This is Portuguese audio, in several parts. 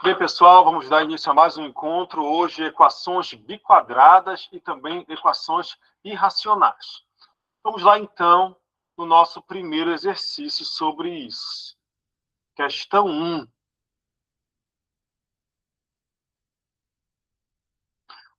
Bem, pessoal, vamos dar início a mais um encontro. Hoje, equações biquadradas e também equações irracionais. Vamos lá, então, no nosso primeiro exercício sobre isso. Questão 1.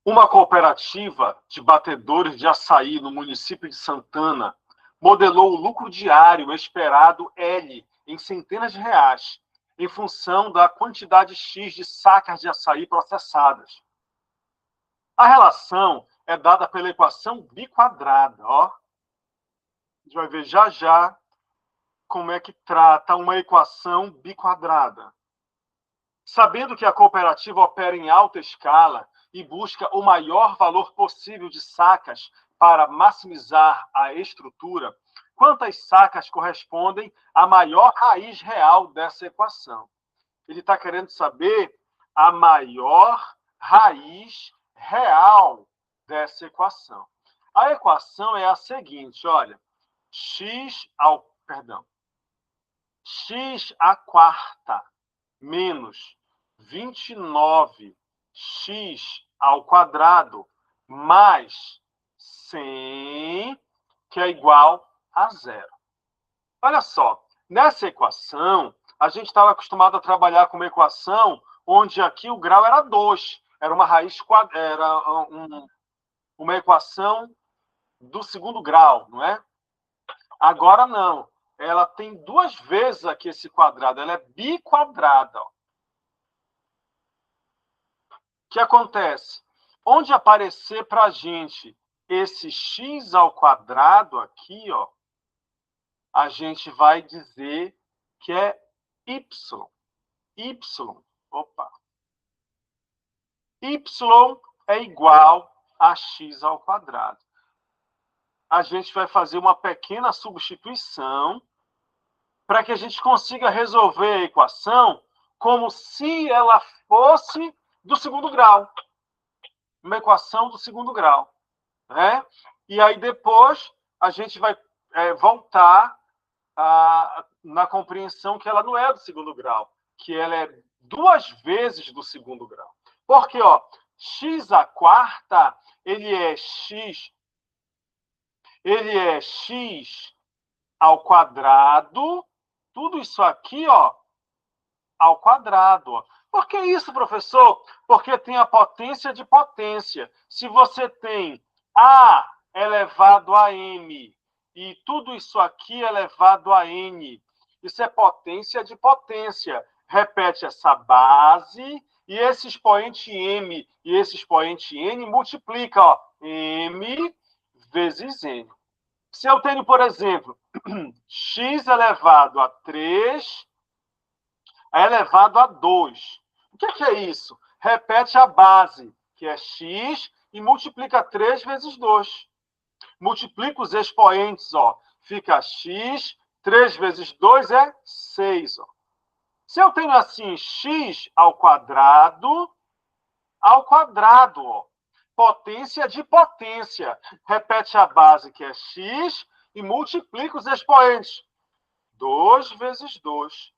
Uma cooperativa de batedores de açaí no município de Santana modelou o lucro diário esperado L em centenas de reais, em função da quantidade X de sacas de açaí processadas. A relação é dada pela equação biquadrada. Ó. A gente vai ver já já como é que trata uma equação biquadrada. Sabendo que a cooperativa opera em alta escala e busca o maior valor possível de sacas para maximizar a estrutura, quantas sacas correspondem à maior raiz real dessa equação? Ele está querendo saber a maior raiz real dessa equação. A equação é a seguinte, olha, x à quarta menos 29x ao quadrado mais 100, que é igual a zero. Olha só, nessa equação, a gente estava acostumado a trabalhar com uma equação onde aqui o grau era 2, era uma raiz quadrada, uma equação do segundo grau, não é? Agora não, ela tem duas vezes aqui esse quadrado, ela é biquadrada. Ó. O que acontece? Onde aparecer para a gente esse x ao quadrado aqui, ó, a gente vai dizer que é y. Y é igual a x ao quadrado. A gente vai fazer uma pequena substituição para que a gente consiga resolver a equação como se ela fosse do segundo grau. Uma equação do segundo grau. Né? E aí depois a gente vai voltar na compreensão que ela não é do segundo grau, que ela é duas vezes do segundo grau. Porque, ó, x à quarta, ele é x ao quadrado, tudo isso aqui, ó, ao quadrado. Ó. Por que isso, professor? Porque tem a potência de potência. Se você tem a elevado a m e tudo isso aqui elevado a n, isso é potência de potência. Repete essa base e esse expoente m e esse expoente n multiplica, ó, m vezes n. Se eu tenho, por exemplo, x elevado a 3 elevado a 2. O que é isso? Repete a base, que é x, e multiplica 3 vezes 2. Multiplica os expoentes, ó. Fica x, 3 vezes 2 é 6. Ó. Se eu tenho assim x ao quadrado, ó. Potência de potência. Repete a base, que é x, e multiplica os expoentes. 2 vezes 2.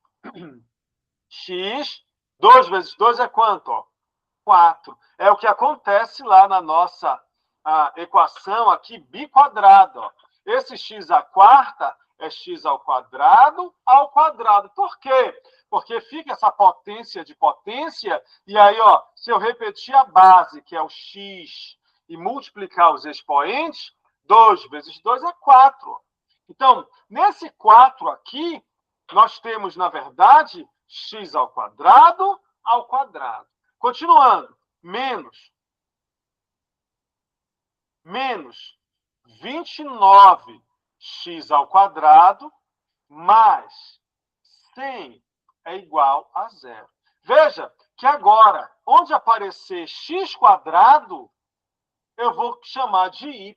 X, 2 vezes 2 é quanto? Ó? 4. É o que acontece lá na nossa equação aqui biquadrada. Ó. Esse x à quarta é x ao quadrado. Por quê? Porque fica essa potência de potência, e aí, ó, se eu repetir a base, que é o x, e multiplicar os expoentes, 2 vezes 2 é 4. Então, nesse 4 aqui, nós temos, na verdade, x ao quadrado. Continuando, menos 29x ao quadrado mais 100 é igual a zero. Veja que agora, onde aparecer x quadrado, eu vou chamar de y.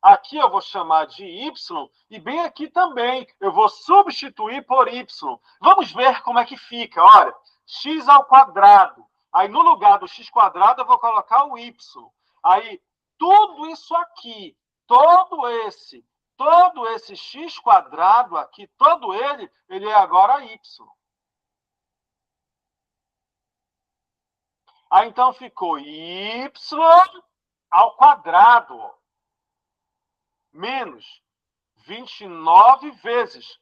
Aqui eu vou chamar de y e bem aqui também eu vou substituir por y. Vamos ver como é que fica. Olha, x ao quadrado. Aí no lugar do x quadrado eu vou colocar o y. Aí tudo isso aqui, todo esse x quadrado aqui, todo ele é agora y. Aí, então, ficou y ao quadrado, menos 29 vezes.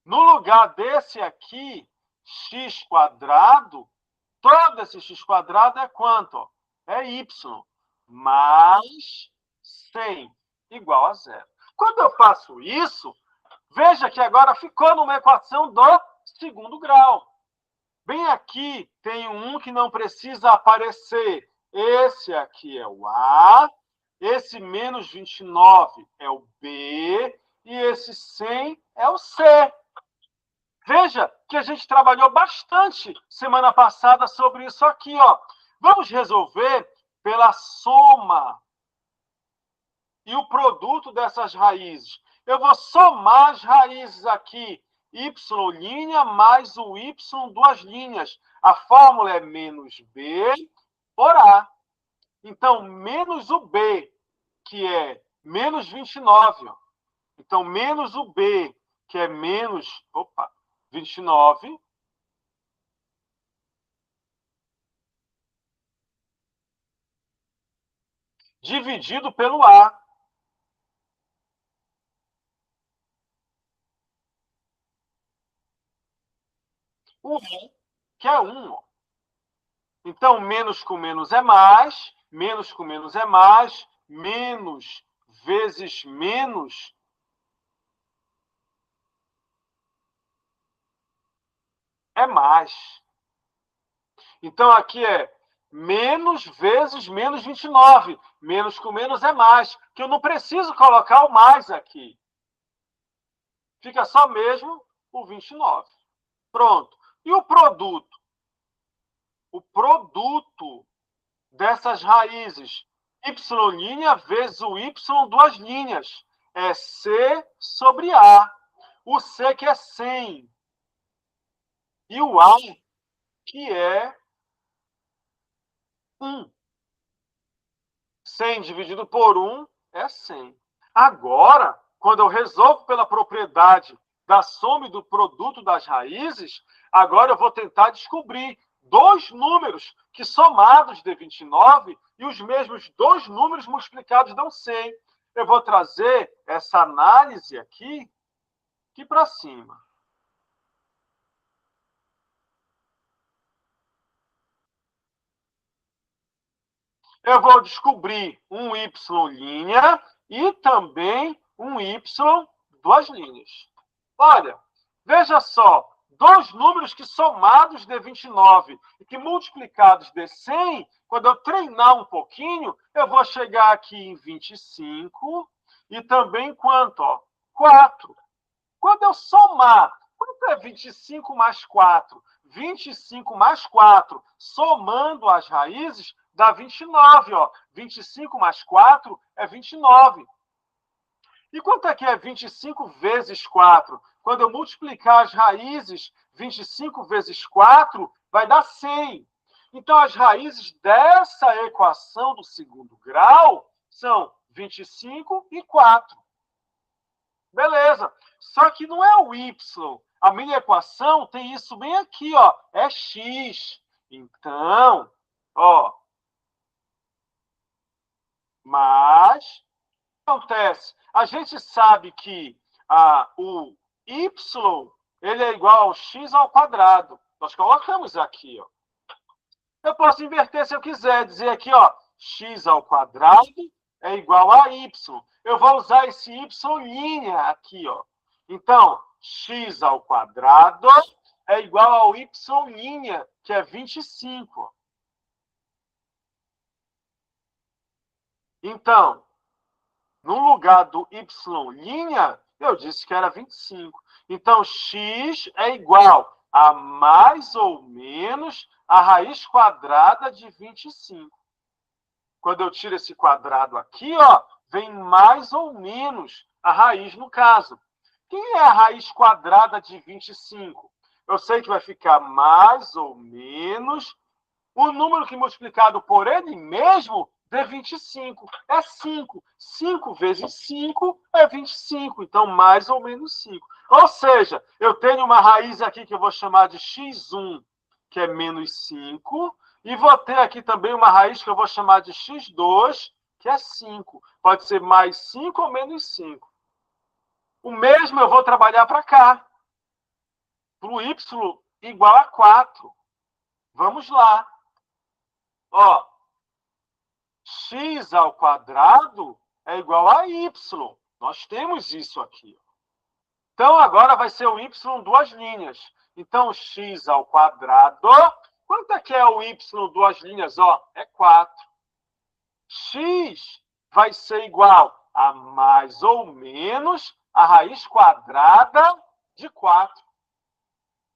No lugar desse aqui, x quadrado, todo esse x quadrado é quanto? É y, mais 100, igual a zero. Quando eu faço isso, veja que agora ficou numa equação do segundo grau. Bem aqui tem um que não precisa aparecer. Esse aqui é o A, esse menos 29 é o B, e esse 100 é o C. Veja que a gente trabalhou bastante semana passada sobre isso aqui, ó. Vamos resolver pela soma e o produto dessas raízes. Eu vou somar as raízes aqui, y' mais o y, duas linhas. A fórmula é menos b por a. Então, menos o b, que é menos 29. Então, menos o b, que é menos 29, dividido pelo a. O a, que é 1. Então, menos com menos é mais, menos com menos é mais, menos vezes menos é mais. Então, aqui é menos vezes menos 29. Menos com menos é mais, que eu não preciso colocar o mais aqui. Fica só mesmo o 29. Pronto. E o produto? O produto dessas raízes, y' vezes o y, duas linhas, é C sobre A. O C, que é 100. E o A, que é 1. 100 dividido por 1 é 100. Agora, quando eu resolvo pela propriedade da soma e do produto das raízes, agora eu vou tentar descobrir dois números que somados dê 29 e os mesmos dois números multiplicados dão 100. Eu vou trazer essa análise aqui para cima. Eu vou descobrir um y' e também um y duas linhas. Olha, veja só, dois números que somados dê 29 e que multiplicados dê 100, quando eu treinar um pouquinho, eu vou chegar aqui em 25 e também quanto? 4. Quando eu somar, quanto é 25 mais 4? 25 mais 4, somando as raízes, dá 29. 25 mais 4 é 29. E quanto é que é 25 vezes 4? Quando eu multiplicar as raízes, 25 vezes 4 vai dar 100. Então, as raízes dessa equação do segundo grau são 25 e 4. Beleza. Só que não é o y. A minha equação tem isso bem aqui, ó. É x. Então, mas o que acontece? A gente sabe que o y ele é igual ao x ao quadrado. Nós colocamos aqui, ó. Eu posso inverter se eu quiser, dizer aqui, ó, x ao quadrado é igual a y. Eu vou usar esse y' aqui, ó. Então, x ao quadrado é igual ao y', que é 25. Então, no lugar do y', eu disse que era 25. Então, x é igual a mais ou menos a raiz quadrada de 25. Quando eu tiro esse quadrado aqui, ó, vem mais ou menos a raiz no caso. Quem é a raiz quadrada de 25? Eu sei que vai ficar mais ou menos o número que multiplicado por ele mesmo dê 25. É 5. 5 vezes 5 é 25. Então, mais ou menos 5. Ou seja, eu tenho uma raiz aqui que eu vou chamar de x1. que é menos 5, e vou ter aqui também uma raiz que eu vou chamar de x2, que é 5. Pode ser mais 5 ou menos 5. O mesmo eu vou trabalhar para cá, para o y igual a 4. Vamos lá. Ó, x ao quadrado é igual a y. Nós temos isso aqui. Então, agora vai ser o y duas linhas. Então, x ao quadrado, quanto é que é o y duas linhas? Ó, é 4. X vai ser igual a mais ou menos a raiz quadrada de 4.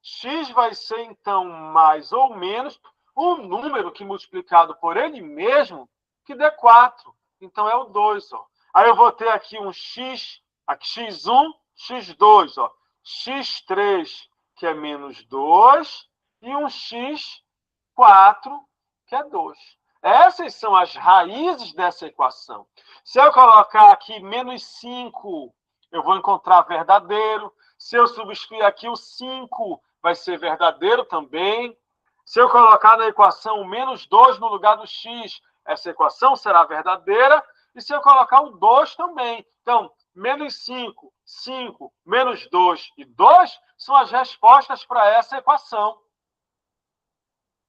X vai ser, então, mais ou menos um número que multiplicado por ele mesmo, que dê 4. Então, é o 2. Ó. Aí eu vou ter aqui um x, aqui x1, x2, ó. x3, que é menos 2, e um x4, que é 2. Essas são as raízes dessa equação. Se eu colocar aqui menos 5, eu vou encontrar verdadeiro. Se eu substituir aqui o 5, vai ser verdadeiro também. Se eu colocar na equação o menos 2 no lugar do x, essa equação será verdadeira. E se eu colocar o 2 também. Então, menos 5, 5, menos 2 e 2 são as respostas para essa equação.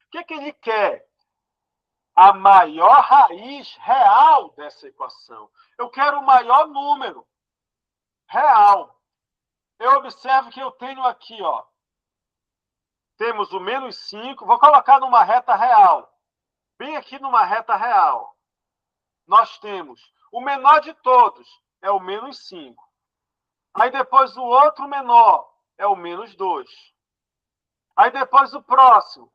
O que ele quer? A maior raiz real dessa equação. Eu quero o maior número real. Eu observo que eu tenho aqui, ó, temos o menos 5, vou colocar numa reta real. Bem aqui numa reta real. Nós temos o menor de todos, é o menos 5. Aí depois o outro menor é o menos 2. Aí depois o próximo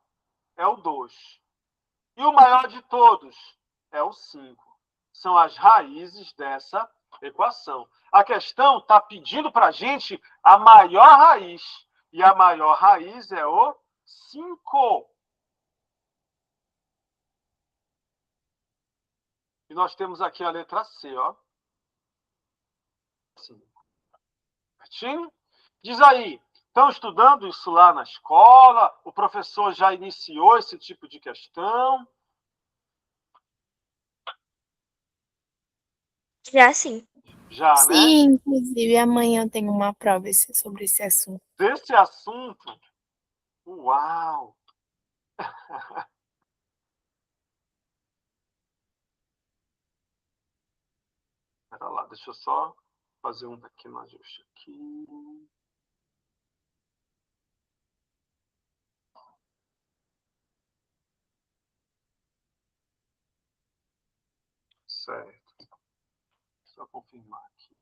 é o 2. E o maior de todos é o 5. São as raízes dessa equação. A questão está pedindo para a gente a maior raiz. E a maior raiz é o 5. E nós temos aqui a letra C, ó. Certinho? Diz aí, estão estudando isso lá na escola? O professor já iniciou esse tipo de questão? Já sim. Já, Sim, né? inclusive amanhã eu tenho uma prova sobre esse assunto. Desse assunto? Uau! Espera lá, deixa eu só fazer um pequeno ajuste aqui. Certo. Só confirmar aqui.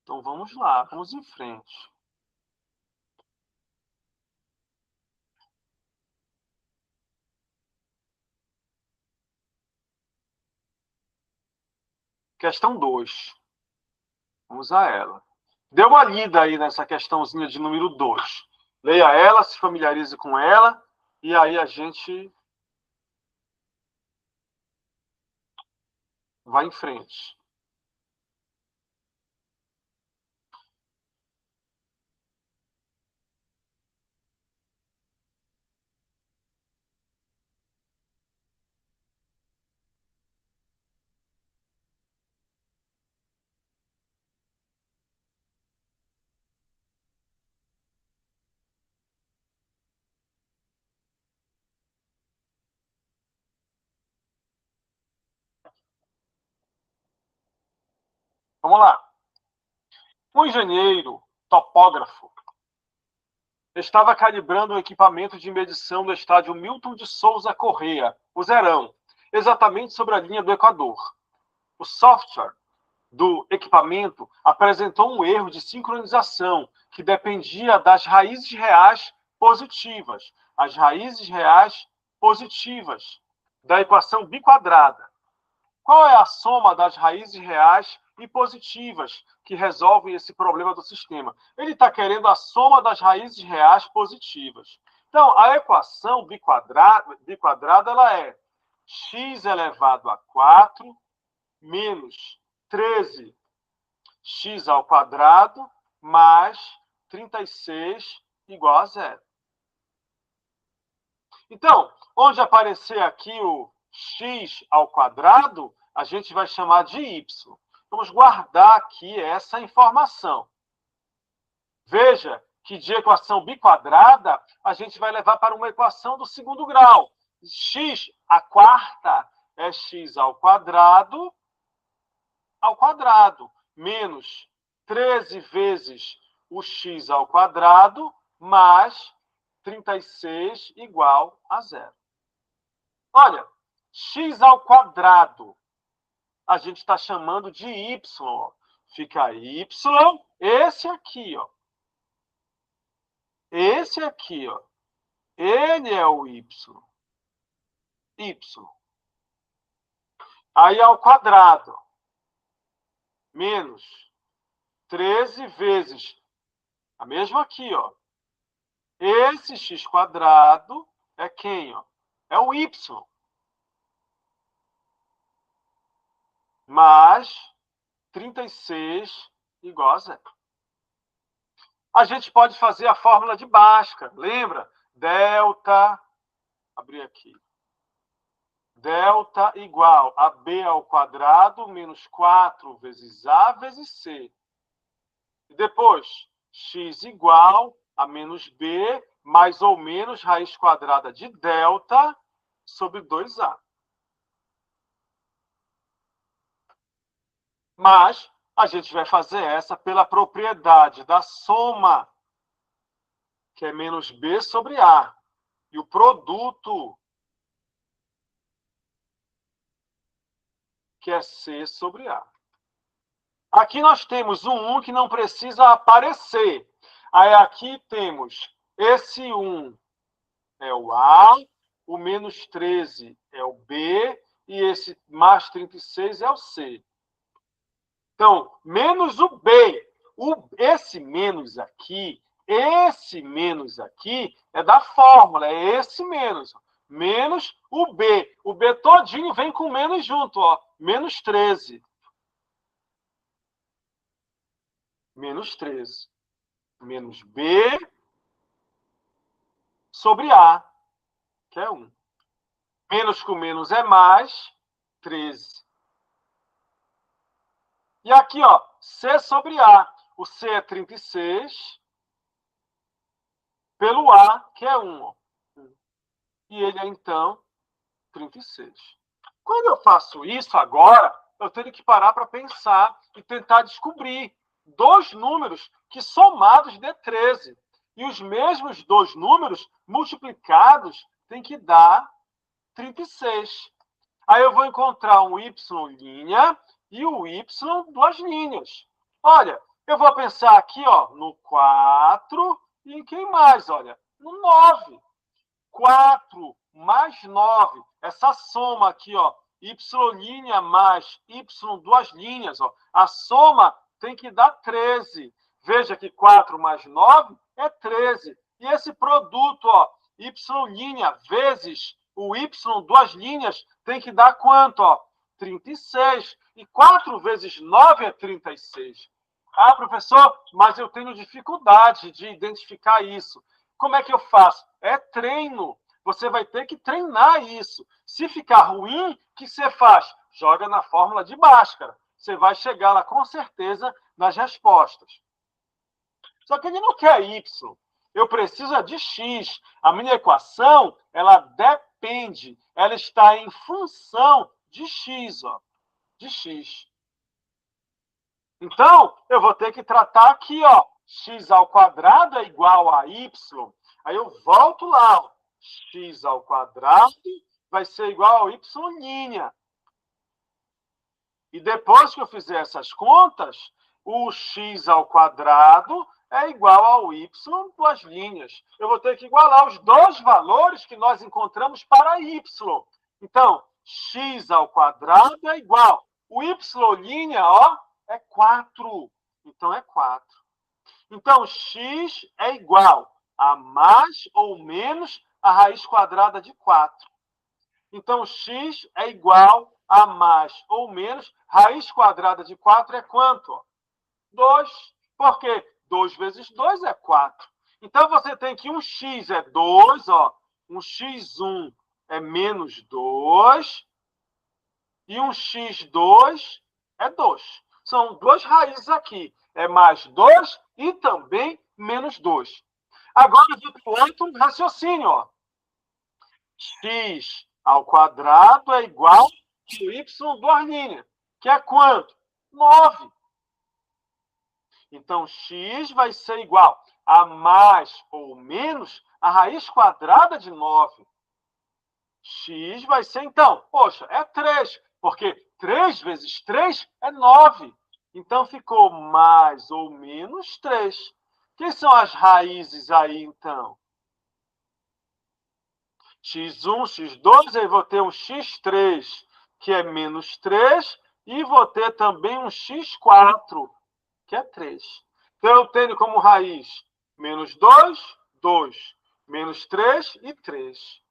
Então vamos lá, vamos em frente. Questão 2. Vamos a ela. Dê uma lida aí nessa questãozinha de número 2. Leia ela, se familiarize com ela, e aí a gente vai em frente. Vamos lá. Um engenheiro, topógrafo, estava calibrando um equipamento de medição do estádio Milton de Souza Corrêa, o Zerão, exatamente sobre a linha do Equador. O software do equipamento apresentou um erro de sincronização que dependia das raízes reais positivas. As raízes reais positivas da equação biquadrada. Qual é a soma das raízes reais e positivas que resolvem esse problema do sistema? Ele está querendo a soma das raízes reais positivas. Então, a equação biquadrada ela é x elevado a 4 menos 13x ao quadrado mais 36 igual a zero. Então, onde aparecer aqui o x ao quadrado, a gente vai chamar de y. Vamos guardar aqui essa informação. Veja que de equação biquadrada, a gente vai levar para uma equação do segundo grau. X, a quarta, é x ao quadrado, menos 13 vezes o x ao quadrado, mais 36 igual a zero. Olha, x ao quadrado, a gente está chamando de y. Fica y, esse aqui, ó. Esse aqui, ó. Ele é o y. Y. Aí ao quadrado, menos 13 vezes a mesma aqui, ó. Esse x quadrado é quem, ó? É o y. Mais 36 igual a zero. A gente pode fazer a fórmula de Bhaskara, lembra? Delta, abrir aqui. Delta igual a b ao quadrado menos 4 vezes a vezes c. E depois, x igual a menos b mais ou menos raiz quadrada de delta sobre 2a. Mas a gente vai fazer essa pela propriedade da soma, que é menos b sobre a. E o produto, que é c sobre a. Aqui nós temos um 1 que não precisa aparecer. Aí aqui temos esse 1 é o A, o menos 13 é o B, e esse mais 36 é o C. Então, menos o B. Esse menos aqui é da fórmula, é esse menos. Menos o B. O B todinho vem com menos junto, ó. Menos 13. Menos 13. Menos B sobre A, que é 1. Menos com menos é mais 13. E aqui, ó, C sobre A. O C é 36 pelo A, que é 1. Ó. E ele é, então, 36. Quando eu faço isso agora, eu tenho que parar para pensar e tentar descobrir dois números que somados dê 13. E os mesmos dois números multiplicados têm que dar 36. Aí eu vou encontrar um y' e o y duas linhas. Olha, eu vou pensar aqui, ó, no 4 e em quem mais? Olha, no 9. 4 mais 9. Essa soma aqui, ó, y' mais y duas linhas, ó, a soma tem que dar 13. Veja que 4 mais 9 é 13. E esse produto, ó, y' vezes o y duas linhas tem que dar quanto? Ó? 36. E 4 vezes 9 é 36. Ah, professor, mas eu tenho dificuldade de identificar isso. Como é que eu faço? É treino. Você vai ter que treinar isso. Se ficar ruim, o que você faz? Joga na fórmula de Bhaskara. Você vai chegar lá, com certeza, nas respostas. Só que ele não quer y. Eu preciso de x. A minha equação, ela depende. Ela está em função de x. Ó, de x. Então, eu vou ter que tratar aqui, ó, x ao quadrado é igual a y. Aí eu volto lá, ó, x ao quadrado vai ser igual a y'. E depois que eu fizer essas contas, o x ao quadrado é igual ao y duas linhas. Eu vou ter que igualar os dois valores que nós encontramos para y. Então, x ao quadrado é igual. O y', ó, é 4. Então, é 4. Então, x é igual a mais ou menos a raiz quadrada de 4. Então, x é igual a mais ou menos, raiz quadrada de 4 é quanto? 2. Por quê? 2 vezes 2 é 4. Então, você tem que um x é 2, ó, um x1 é menos 2, e um x2 é 2. São duas raízes aqui. É mais 2 e também menos 2. Agora, eu vou para o outro raciocínio. Ó. X ao quadrado é igual a y duas linhas, que é quanto? 9. Então, x vai ser igual a mais ou menos a raiz quadrada de 9. X vai ser, então, poxa, é 3, porque 3 vezes 3 é 9. Então, ficou mais ou menos 3. Quem são as raízes aí, então? x1, x2, aí vou ter um x3, que é menos 3, e vou ter também um x4, que é 3. Então, eu tenho como raiz menos 2, 2, menos 3 e 3.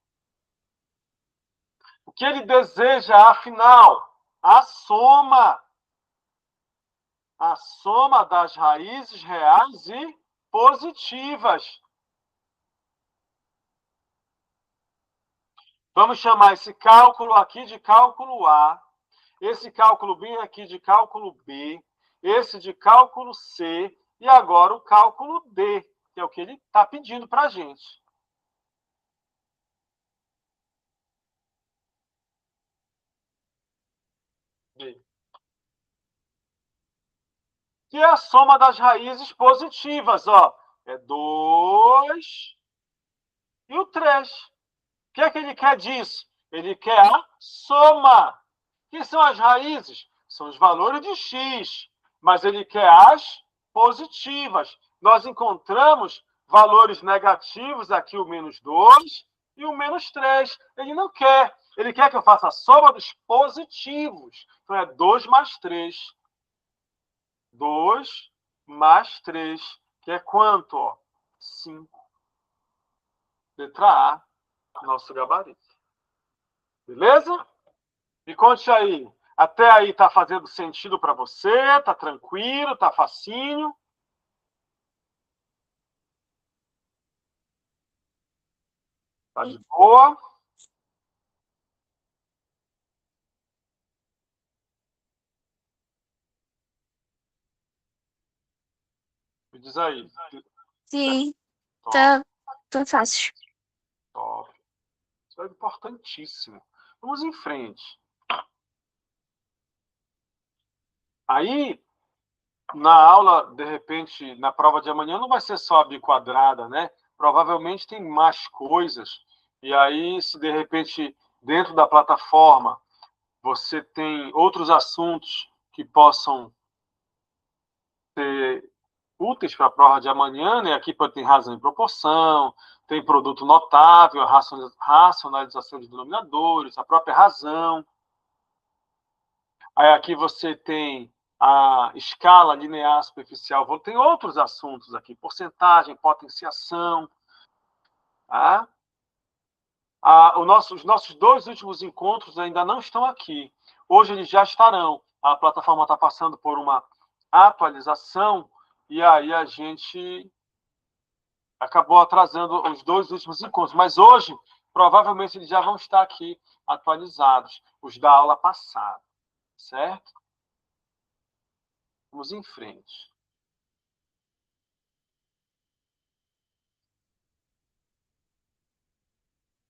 O que ele deseja, afinal? A soma. A soma das raízes reais e positivas. Vamos chamar esse cálculo aqui de cálculo A, esse cálculo B aqui de cálculo B, esse de cálculo C, e agora o cálculo D, que é o que ele está pedindo para a gente. D. Que é a soma das raízes positivas, ó. É 2 e o 3. O que é que ele quer disso? Ele quer a soma. O que são as raízes? São os valores de x, mas ele quer as positivas. Nós encontramos valores negativos, aqui o menos 2 e o menos 3. Ele não quer. Ele quer que eu faça a soma dos positivos. Então, é 2 mais 3. 2 mais 3, que é quanto? Ó? 5. Letra A, nosso gabarito. Beleza? Me conte aí. Até aí está fazendo sentido para você? Está tranquilo? Está facinho? Está de boa? Me diz aí. Sim, Top, tá fácil. top. Isso é importantíssimo. Vamos em frente. Aí, na aula, de repente, na prova de amanhã, não vai ser só a biquadrada, né? Provavelmente tem mais coisas. E aí, se de repente, dentro da plataforma, você tem outros assuntos que possam ser úteis para a prova de amanhã, né? Aqui tem razão e proporção, tem produto notável, racionalização de denominadores, a própria razão. Aí aqui você tem a escala linear superficial, tem outros assuntos aqui, porcentagem, potenciação. Tá? Os nossos dois últimos encontros ainda não estão aqui. Hoje eles já estarão. A plataforma está passando por uma atualização e aí a gente acabou atrasando os dois últimos encontros. Mas hoje, provavelmente, eles já vão estar aqui atualizados, os da aula passada. Certo? Vamos em frente.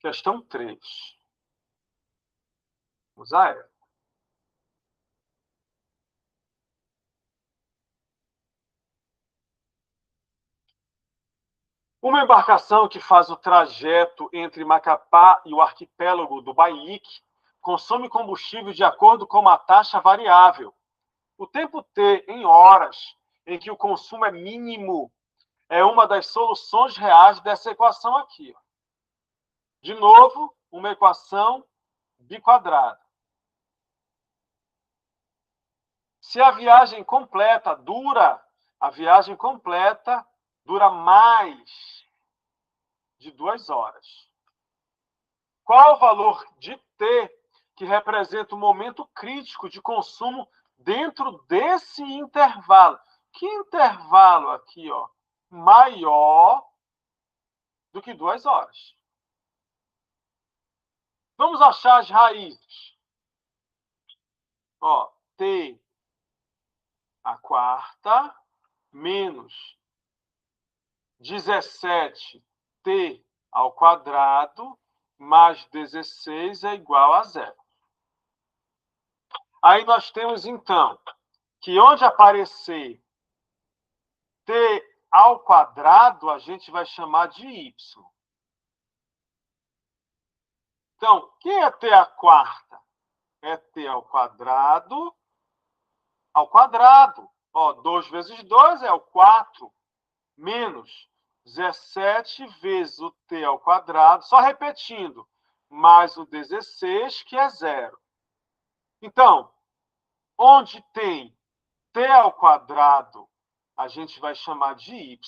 Questão 3. Vamos a ela. Uma embarcação que faz o trajeto entre Macapá e o arquipélago do Baíque consome combustível de acordo com uma taxa variável. O tempo T em horas em que o consumo é mínimo é uma das soluções reais dessa equação aqui. De novo, uma equação biquadrada. Se a viagem completa dura mais de 2 horas. Qual o valor de T, que representa o momento crítico de consumo dentro desse intervalo. Que intervalo aqui, ó, maior do que 2 horas. Vamos achar as raízes. Ó, T a quarta menos 17t ao quadrado mais 16 é igual a 0. Aí nós temos, então, que onde aparecer t ao quadrado, a gente vai chamar de y. Então, quem é t à quarta? É t ao quadrado. Ó, 2 vezes 2 é o 4, menos 17 vezes o t ao quadrado, só repetindo, mais o 16, que é 0. Então, onde tem t ao quadrado, a gente vai chamar de y.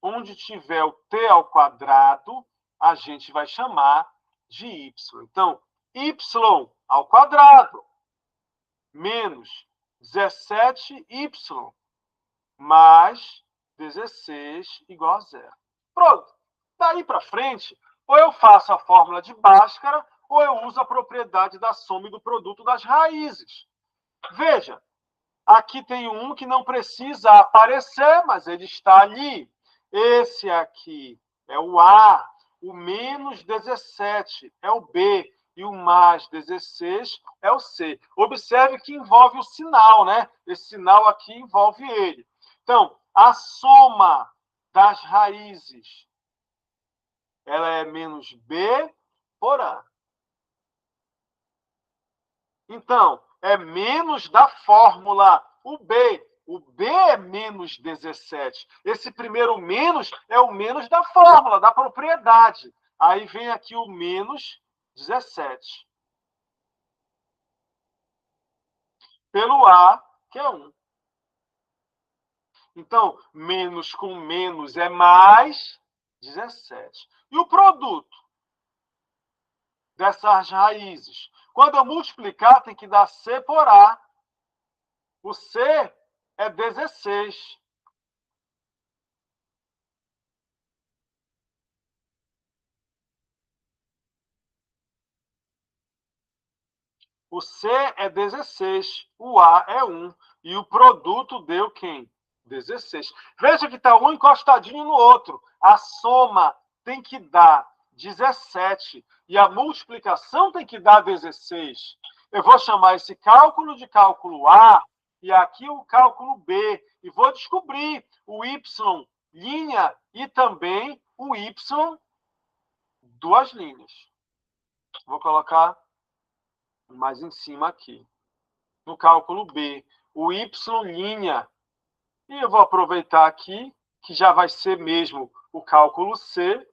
Onde tiver o t ao quadrado, a gente vai chamar de y. Então, y ao quadrado menos 17y mais 16 igual a 0. Pronto. Daí para frente, ou eu faço a fórmula de Bhaskara, ou eu uso a propriedade da soma e do produto das raízes. Veja, aqui tem um que não precisa aparecer, mas ele está ali. Esse aqui é o A, o menos 17 é o B, e o mais 16 é o C. Observe que envolve o sinal, né? Esse sinal aqui envolve ele. Então, a soma das raízes, ela é menos B por A. Então, é menos da fórmula, o B. O B é menos 17. Esse primeiro menos é o menos da fórmula, da propriedade. Aí vem aqui o menos 17. Pelo A, que é 1. Então, menos com menos é mais 17. E o produto dessas raízes? Quando eu multiplicar, tem que dar C por A. O C é 16. O C é 16, o A é 1. E o produto deu quem? 16. Veja que está um encostadinho no outro. A soma tem que dar 17 e a multiplicação tem que dar 16. Eu vou chamar esse cálculo de cálculo A e aqui o cálculo B. E vou descobrir o Y linha e também o Y duas linhas. Vou colocar mais em cima aqui. No cálculo B, o Y'. E eu vou aproveitar aqui, que já vai ser mesmo o cálculo C.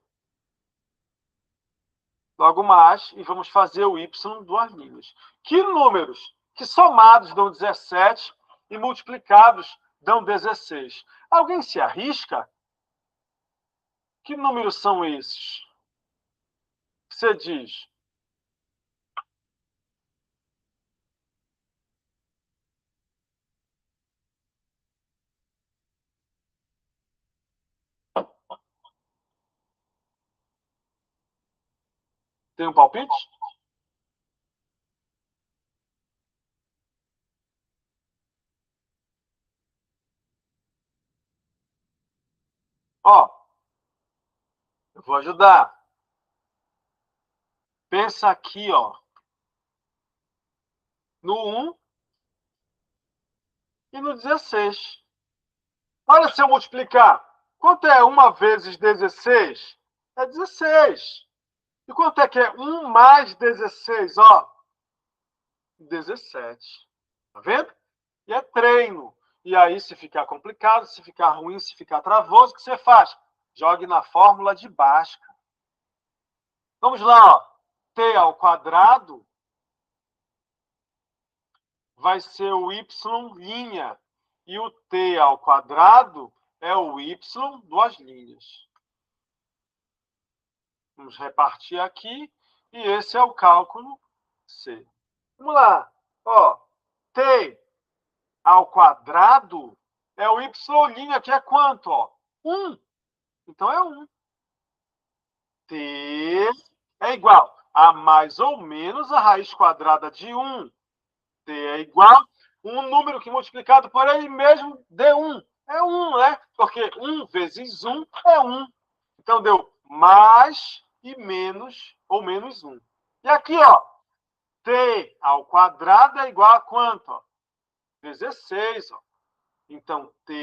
Logo mais, e vamos fazer o Y duas linhas. Que números que somados dão 17 e multiplicados dão 16? Alguém se arrisca? Que números são esses? Você diz. Tem um palpite? Ó, eu vou ajudar. Pensa aqui, ó, no 1 e no 16. Olha se eu multiplicar. Quanto é 1 vezes 16? É 16. E quanto é que é 1 mais 16? Ó, 17. Tá vendo? E é treino. E aí, se ficar complicado, se ficar ruim, se ficar travoso, o que você faz? Jogue na fórmula de Bhaskara. Vamos lá, ó. T ao quadrado vai ser o y'. E o t ao quadrado é o y duas linhas. Vamos repartir aqui. E esse é o cálculo C. Vamos lá. Ó, T ao quadrado é o y' que é quanto? Ó? 1. Então, é 1. T é igual a mais ou menos a raiz quadrada de 1. T é igual a um número que multiplicado por ele mesmo dê 1. É 1, né? Porque 1 vezes 1 é 1. Então, deu mais e menos, ou menos 1. E aqui, ó, T ao quadrado é igual a quanto? Ó? 16. Ó. Então, T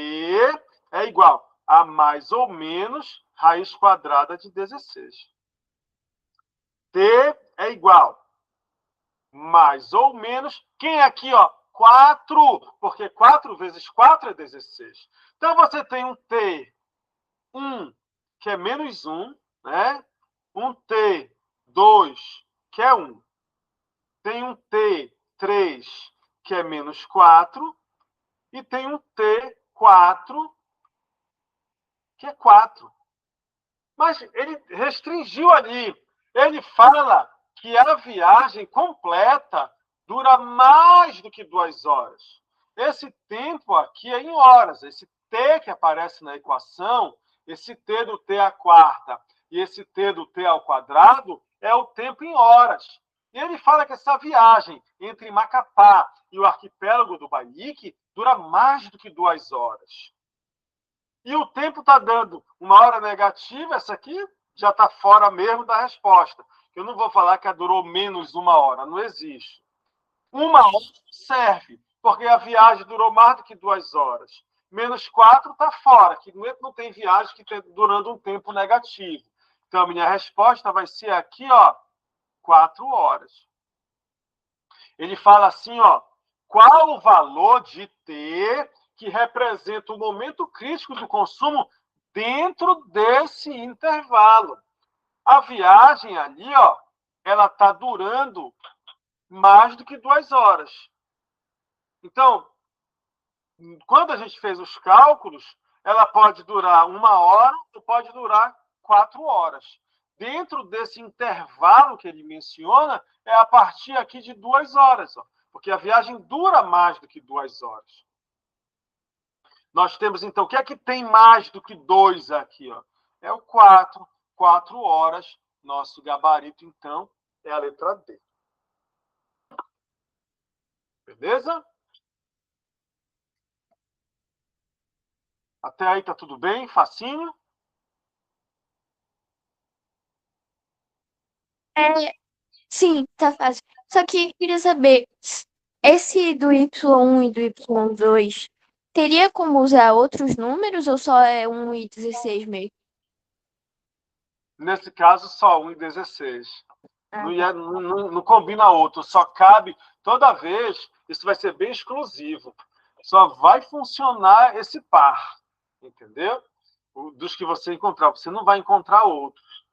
é igual a mais ou menos raiz quadrada de 16. T é igual mais ou menos, quem aqui, ó? 4, porque 4 vezes 4 é 16. Então, você tem um T1, que é menos 1, né? Um T2, que é 1. Tem um T3, que é menos 4, e tem um T4, que é 4. Mas ele restringiu ali. Ele fala que a viagem completa dura mais do que 2 horas. Esse tempo aqui é em horas. Esse T que aparece na equação, esse T do T à quarta e esse T do T ao quadrado é o tempo em horas. E ele fala que essa viagem entre Macapá e o arquipélago do Baíque dura mais do que 2 horas. E o tempo está dando uma hora negativa, essa aqui já está fora mesmo da resposta. Eu não vou falar que durou menos 1 hora, não existe. 1 hora serve, porque a viagem durou mais do que 2 horas. Menos 4 está fora, que não tem viagem que está durando um tempo negativo. Então, a minha resposta vai ser aqui, ó, 4 horas. Ele fala assim, ó, qual o valor de T que representa o momento crítico do consumo dentro desse intervalo? A viagem ali, ó, ela está durando mais do que 2 horas. Então, quando a gente fez os cálculos, ela pode durar 1 hora ou pode durar 4 horas. Dentro desse intervalo que ele menciona, é a partir aqui de 2 horas, ó, porque a viagem dura mais do que 2 horas. Nós temos, então, o que é que tem mais do que 2 aqui? Ó? É o 4. 4 horas. Nosso gabarito, então, é a letra D. Beleza? Até aí tá tudo bem? Facinho? É, sim, tá fácil. Só que eu queria saber, esse do Y1 e do Y2, teria como usar outros números ou só é 1 e 16 mesmo? Nesse caso, só 1 e 16. Ah, Não, tá. não combina outro, só cabe toda vez. Isso vai ser bem exclusivo. Só vai funcionar esse par, entendeu? Dos que você encontrar. Você não vai encontrar outros.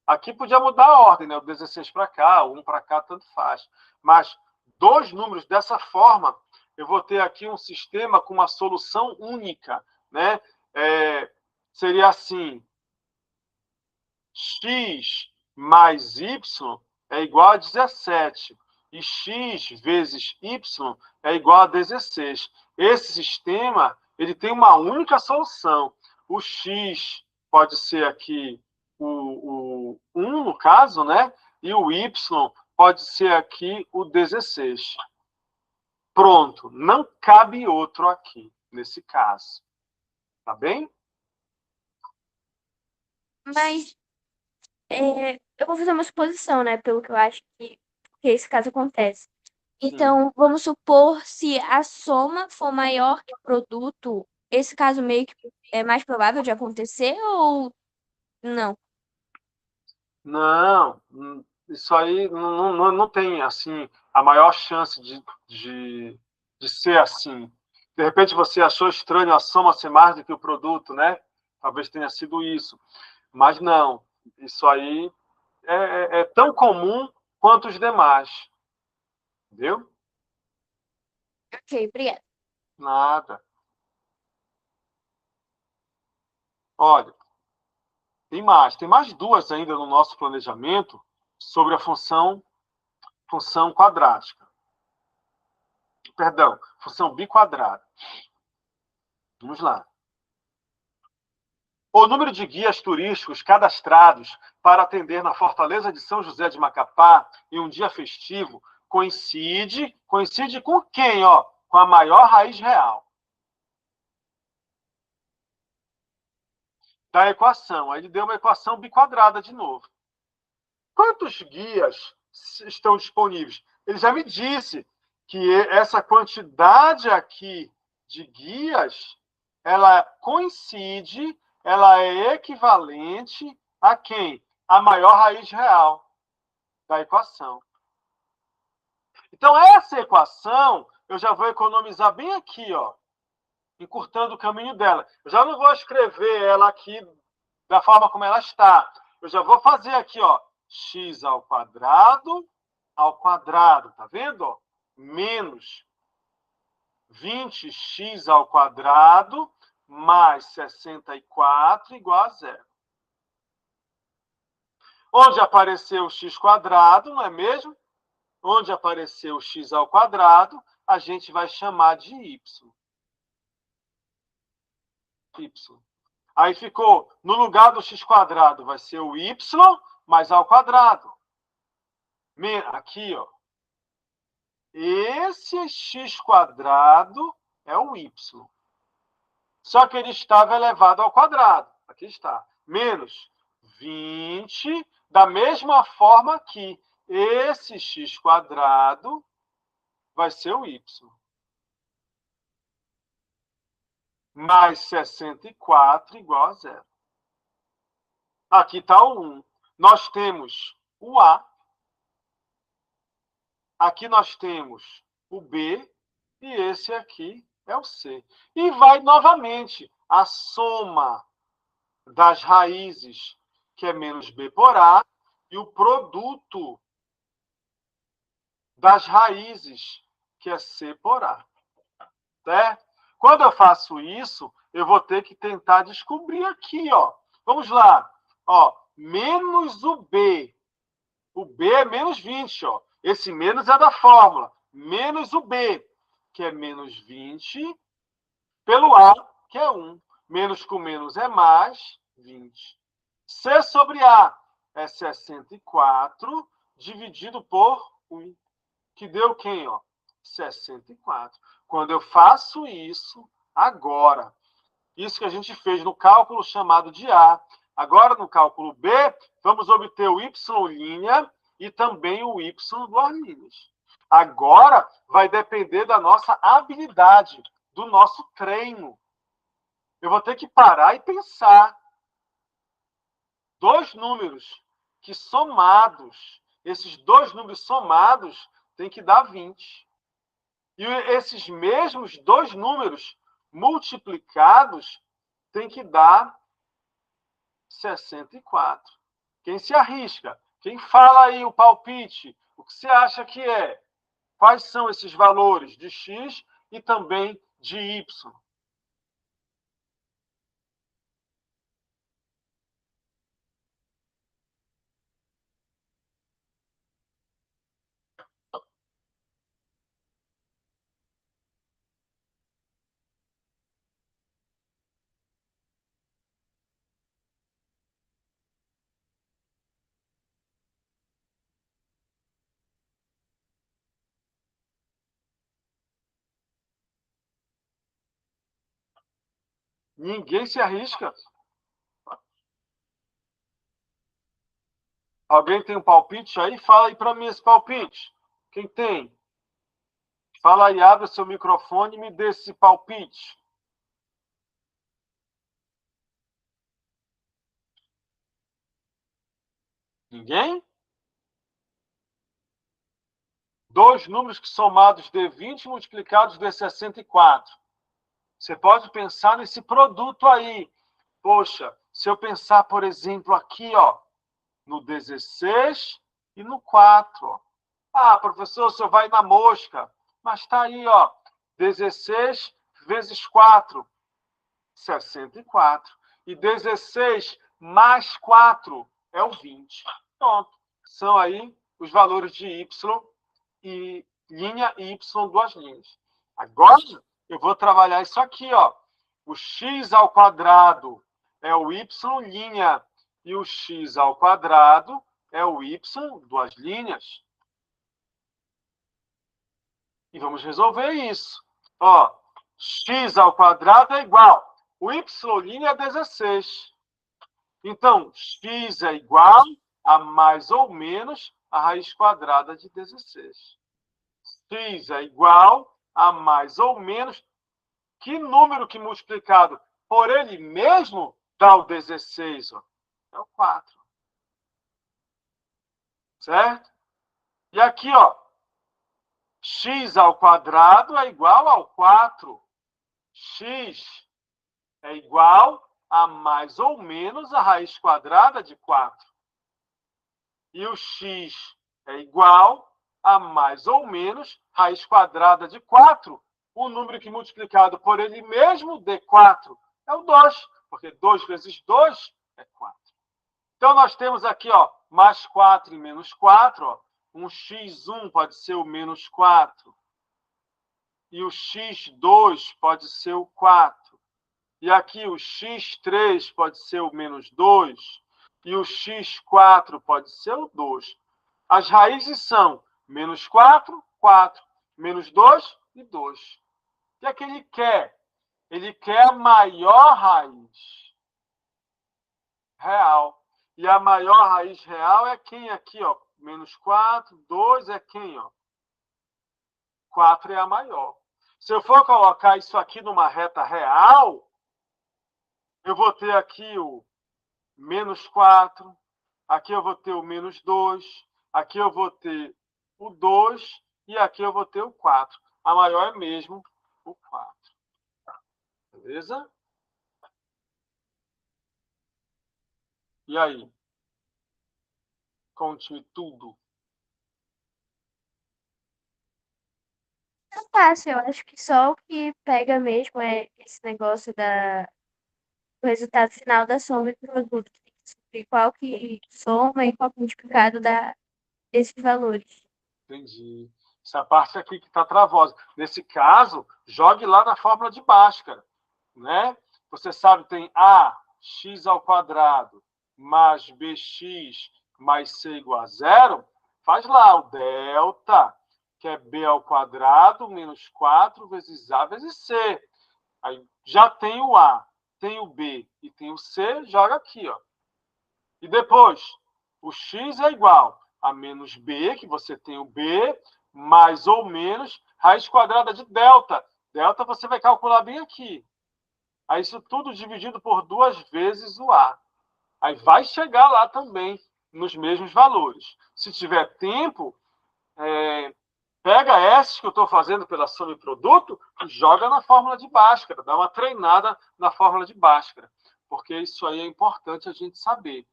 Aqui podia mudar a ordem, né? O 16 para cá, o 1 para cá, tanto faz. Mas 2 números dessa forma, eu vou ter aqui um sistema com uma solução única, né? Seria assim: x mais y é igual a 17. E x vezes y é igual a 16. Esse sistema ele tem uma única solução. O x pode ser aqui o 1, no caso, né? E o y pode ser aqui o 16. Pronto, não cabe outro aqui, nesse caso. Tá bem? Mas eu vou fazer uma suposição, né? Pelo que eu acho que esse caso acontece. Sim. Então, vamos supor se a soma for maior que o produto, esse caso meio que é mais provável de acontecer ou não? Não, isso aí não tem assim a maior chance de ser assim. De repente você achou estranho a soma ser mais do que o produto, né? Talvez tenha sido isso. Mas não, isso aí é tão comum quanto os demais. Entendeu? Ok, obrigada. Nada. Olha, tem mais 2 ainda no nosso planejamento sobre a função função quadrática. Perdão, função biquadrada. Vamos lá. O número de guias turísticos cadastrados para atender na Fortaleza de São José de Macapá em um dia festivo coincide com quem, ó? Com a maior raiz real da equação. Aí ele deu uma equação biquadrada de novo. Quantos guias estão disponíveis? Ele já me disse que essa quantidade aqui de guias, ela coincide, ela é equivalente a quem? A maior raiz real da equação. Então, essa equação, eu já vou economizar bem aqui, ó, encurtando o caminho dela. Eu já não vou escrever ela aqui da forma como ela está. Eu já vou fazer aqui, ó, x ao quadrado, tá vendo? Ó? Menos 20x ao quadrado mais 64 igual a zero. Onde apareceu o x quadrado, não é mesmo? Onde apareceu o x ao quadrado, a gente vai chamar de y. Aí ficou, no lugar do x quadrado, vai ser o y mais ao quadrado. Aqui, ó. Esse x quadrado é o y. Só que ele estava elevado ao quadrado. Aqui está. Menos 20, da mesma forma que esse x quadrado vai ser o y. Mais 64 igual a zero. Aqui está o 1. Nós temos o A. Aqui nós temos o B. E esse aqui é o C. E vai novamente a soma das raízes, que é menos B por A, e o produto das raízes, que é C por A. Certo? Quando eu faço isso, eu vou ter que tentar descobrir aqui, ó. Vamos lá. Ó, menos o B. O B é menos 20, ó. Esse menos é da fórmula. Menos o B, que é menos 20, pelo A, que é 1. Menos com menos é mais 20. C sobre A é 64, dividido por 1. Que deu quem, ó? 64. Quando eu faço isso, agora, isso que a gente fez no cálculo chamado de A, agora no cálculo B, vamos obter o y' e também o y do Arminius. Agora vai depender da nossa habilidade, do nosso treino. Eu vou ter que parar e pensar. Dois números que somados, esses dois números somados, tem que dar 20. E esses mesmos dois números multiplicados tem que dar 64. Quem se arrisca? Quem fala aí o palpite? O que você acha que é? Quais são esses valores de x e também de y? Ninguém se arrisca. Alguém tem um palpite aí? Fala aí para mim esse palpite. Quem tem? Fala aí, abre seu microfone e me dê esse palpite. Ninguém? Dois números que somados dê 20 multiplicados dê 64. Você pode pensar nesse produto aí. Poxa, se eu pensar, por exemplo, aqui, ó, no 16 e no 4. Ó. Ah, professor, o senhor vai na mosca. Mas está aí, ó, 16 vezes 4, 64. E 16 mais 4 é o 20. Pronto. São aí os valores de y e linha e y, duas linhas. Agora, eu vou trabalhar isso aqui, ó. O x ao quadrado é o y linha e o x ao quadrado é o y, duas linhas. E vamos resolver isso. Ó, x ao quadrado é igual. O y' é 16. Então, x é igual a mais ou menos a raiz quadrada de 16. X é igual a mais ou menos... Que número que multiplicado por ele mesmo dá o 16? Ó? É o 4. Certo? E aqui, ó, x ao quadrado é igual ao 4. X é igual a mais ou menos a raiz quadrada de 4. E o x é igual a mais ou menos raiz quadrada de 4. O número que multiplicado por ele mesmo, D4, é o 2, porque 2 vezes 2 é 4. Então, nós temos aqui, ó, mais 4 e menos 4. Ó. Um x1 pode ser o menos 4. E o x2 pode ser o 4. E aqui o x3 pode ser o menos 2. E o x4 pode ser o 2. As raízes são menos 4, 4. Menos 2 e 2. O que é que ele quer? Ele quer a maior raiz real. E a maior raiz real é quem aqui, ó? Menos 4, 2 é quem, ó? 4 é a maior. Se eu for colocar isso aqui numa reta real, eu vou ter aqui o menos 4, aqui eu vou ter o menos 2, aqui eu vou ter o 2 e aqui eu vou ter o 4. A maior é mesmo o 4. Beleza? E aí? Conte-me tudo. É fácil, eu acho que só o que pega mesmo é esse negócio do resultado final da soma do produto. Tem que descobrir qual que soma e qual que é o multiplicado desses valores. Entendi. Essa parte aqui que está travada. Nesse caso, jogue lá na fórmula de Bhaskara. Né? Você sabe, tem ax ao quadrado mais bx mais c igual a 0. Faz lá o delta, que é b ao quadrado menos 4 vezes a vezes c. Aí já tem o a, tem o b e tem o c, joga aqui. Ó. E depois, o x é igual a menos b, que você tem o b, mais ou menos raiz quadrada de delta. Delta você vai calcular bem aqui. Aí isso tudo dividido por 2 vezes o A. Aí vai chegar lá também, nos mesmos valores. Se tiver tempo, pega esses que eu estou fazendo pela soma e produto e joga na fórmula de Bhaskara. Dá uma treinada na fórmula de Bhaskara. Porque isso aí é importante a gente saber.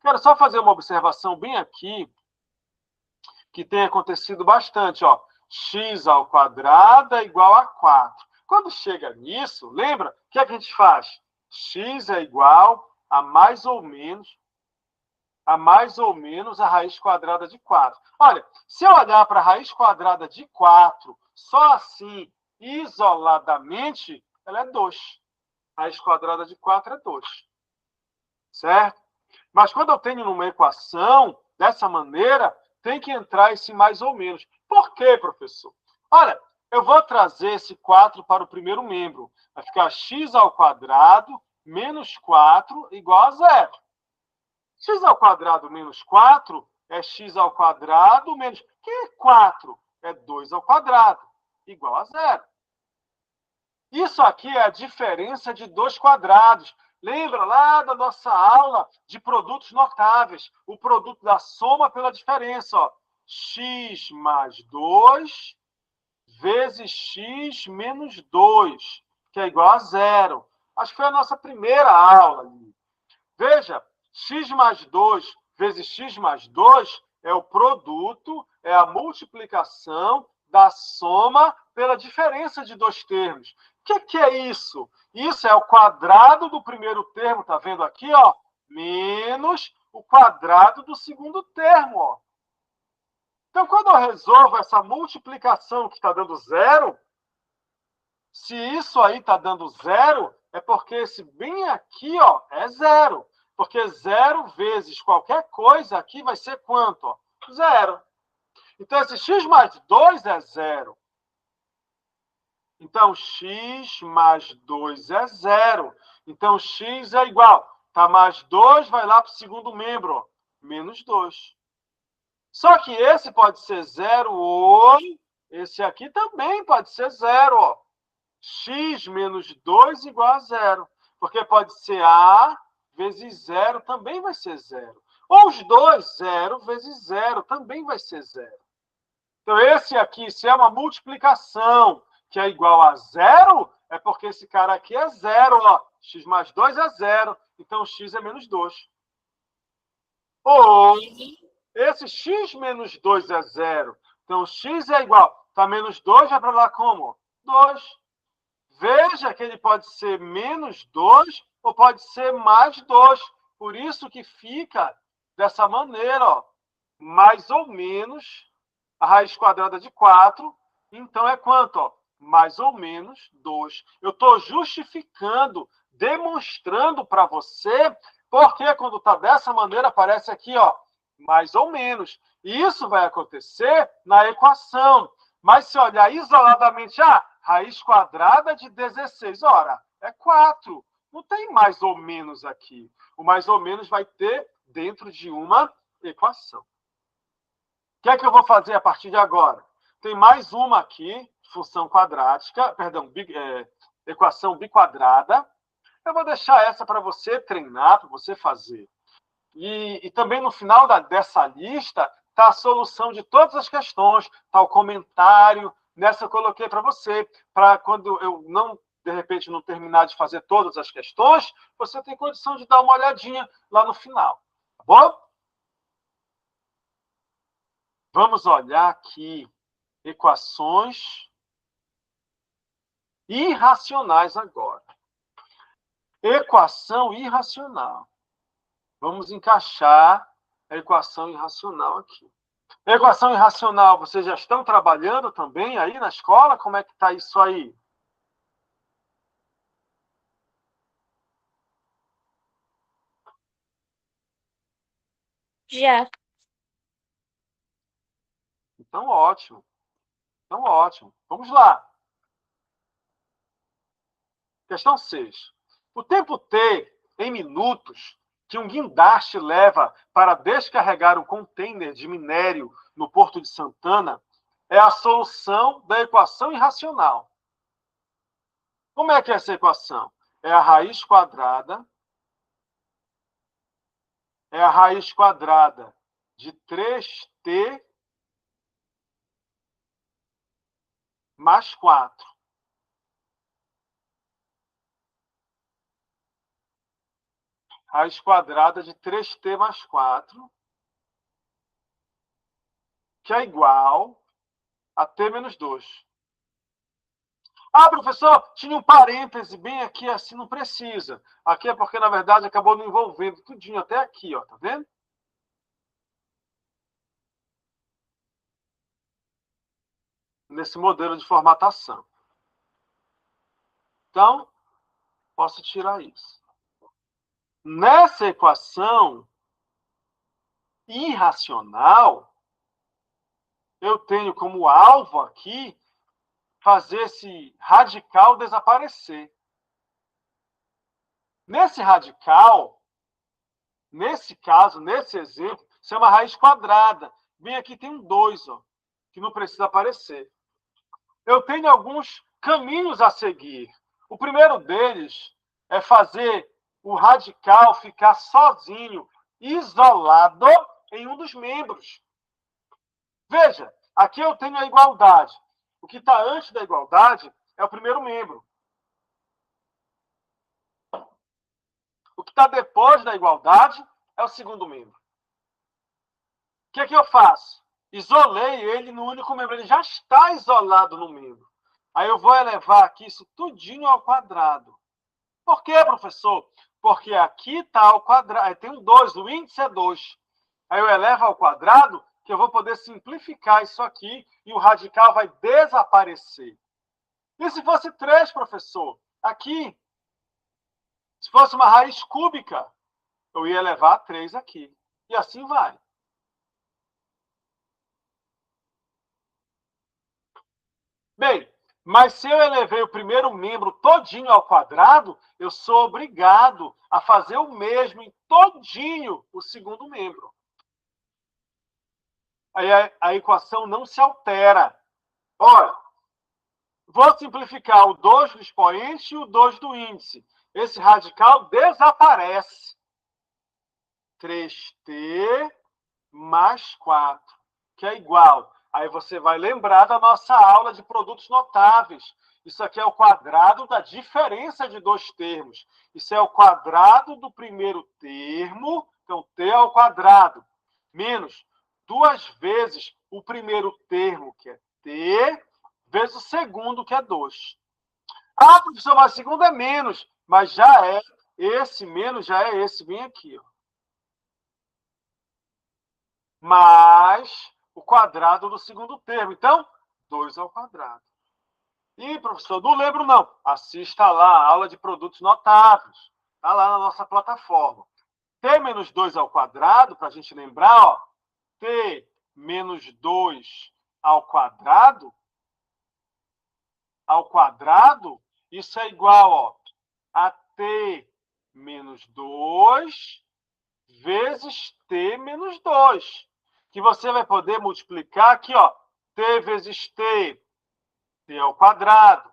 Quero só fazer uma observação bem aqui, que tem acontecido bastante. Ó. X ao quadrado é igual a 4. Quando chega nisso, lembra? O que é que a gente faz? X é igual a mais ou menos a raiz quadrada de 4. Olha, se eu olhar para a raiz quadrada de 4, só assim, isoladamente, ela é 2. A raiz quadrada de 4 é 2. Certo? Mas quando eu tenho numa equação, dessa maneira, tem que entrar esse mais ou menos. Por quê, professor? Olha, eu vou trazer esse 4 para o primeiro membro. Vai ficar x ao quadrado menos 4 igual a 0. X ao quadrado menos 4 é x ao quadrado menos... Que é 4? É 2 ao quadrado, igual a 0. Isso aqui é a diferença de 2 quadrados. Lembra lá da nossa aula de produtos notáveis? O produto da soma pela diferença. Ó. X mais 2... vezes x menos 2, que é igual a 0. Acho que foi a nossa primeira aula ali. Veja, x mais 2 vezes x mais 2 é o produto, é a multiplicação da soma pela diferença de dois termos. O que é isso? Isso é o quadrado do primeiro termo, tá vendo aqui, ó? Menos o quadrado do segundo termo, ó. Então, quando eu resolvo essa multiplicação que está dando zero, se isso aí está dando zero, é porque esse bem aqui, ó, é zero. Porque zero vezes qualquer coisa aqui vai ser quanto? Ó? Zero. Então, esse x mais 2 é zero. Então, x mais 2 é zero. Então, x é igual. Tá mais 2, vai lá para o segundo membro, ó, menos 2. Só que esse pode ser zero ou esse aqui também pode ser zero. Ó. X menos 2 igual a zero. Porque pode ser A vezes zero também vai ser zero. Ou os dois, zero vezes zero também vai ser zero. Então, esse aqui, se é uma multiplicação que é igual a zero, é porque esse cara aqui é zero. Ó. X mais 2 é zero. Então, x é menos 2. Ou esse x menos 2 é zero. Então, x é igual. Está menos 2, vai para lá como? 2. Veja que ele pode ser menos 2 ou pode ser mais 2. Por isso que fica dessa maneira, ó, mais ou menos a raiz quadrada de 4. Então, é quanto? Ó? Mais ou menos 2. Eu estou justificando, demonstrando para você, porque quando está dessa maneira, aparece aqui, ó, mais ou menos. E isso vai acontecer na equação. Mas se olhar isoladamente, raiz quadrada de 16, ora, é 4. Não tem mais ou menos aqui. O mais ou menos vai ter dentro de uma equação. O que é que eu vou fazer a partir de agora? Tem mais uma aqui, função quadrática, perdão, equação biquadrada. Eu vou deixar essa para você treinar, para você fazer. E também no final dessa lista está a solução de todas as questões, está o comentário. Nessa eu coloquei para você, para quando eu não, de repente, não terminar de fazer todas as questões, você tem condição de dar uma olhadinha lá no final. Tá bom? Vamos olhar aqui equações irracionais agora. Equação irracional. Vamos encaixar a equação irracional aqui. Equação irracional, vocês já estão trabalhando também aí na escola? Como é que está isso aí? Já. Então, ótimo. Então, ótimo. Vamos lá. Questão 6. O tempo T, em minutos, que um guindaste leva para descarregar um container de minério no Porto de Santana é a solução da equação irracional. Como é que é essa equação? É a raiz quadrada de 3t mais 4. Raiz quadrada de 3t mais 4, que é igual a t menos 2. Ah, professor, tinha um parêntese bem aqui, assim, não precisa. Aqui é porque, na verdade, acabou não envolvendo tudinho até aqui, ó, tá vendo? Nesse modelo de formatação. Então, posso tirar isso. Nessa equação irracional, eu tenho como alvo aqui fazer esse radical desaparecer. Nesse radical, nesse caso, nesse exemplo, isso é uma raiz quadrada. Bem aqui tem um 2, ó, que não precisa aparecer. Eu tenho alguns caminhos a seguir. O primeiro deles é fazer o radical ficar sozinho, isolado em um dos membros. Veja, aqui eu tenho a igualdade. O que está antes da igualdade é o primeiro membro. O que está depois da igualdade é o segundo membro. O que é que eu faço? Isolei ele no único membro. Ele já está isolado no membro. Aí eu vou elevar aqui isso tudinho ao quadrado. Por quê, professor? Porque aqui está ao quadrado. Tem um 2, o índice é 2. Aí eu elevo ao quadrado, que eu vou poder simplificar isso aqui e o radical vai desaparecer. E se fosse 3, professor? Aqui, se fosse uma raiz cúbica, eu ia levar 3 aqui. E assim vai. Bem, mas se eu elevei o primeiro membro todinho ao quadrado, eu sou obrigado a fazer o mesmo em todinho o segundo membro. Aí a equação não se altera. Ora, vou simplificar o 2 do expoente e o 2 do índice. Esse radical desaparece. 3t mais 4, que é igual. Aí você vai lembrar da nossa aula de produtos notáveis. Isso aqui é o quadrado da diferença de 2 termos. Isso é o quadrado do primeiro termo, então t ao quadrado, menos 2 vezes o primeiro termo, que é t, vezes o segundo, que é 2. Ah, professor, mas o segundo é menos, mas já é esse menos, já é esse, bem aqui, ó. Mais o quadrado do segundo termo. Então, 2 ao quadrado. E, professor, não lembro, não. Assista lá a aula de produtos notáveis. Está lá na nossa plataforma. T menos 2 ao quadrado, para a gente lembrar, ó, T menos 2 ao quadrado, isso é igual, ó, a T menos 2 vezes T menos 2. Que você vai poder multiplicar aqui, ó, T vezes T, T ao quadrado,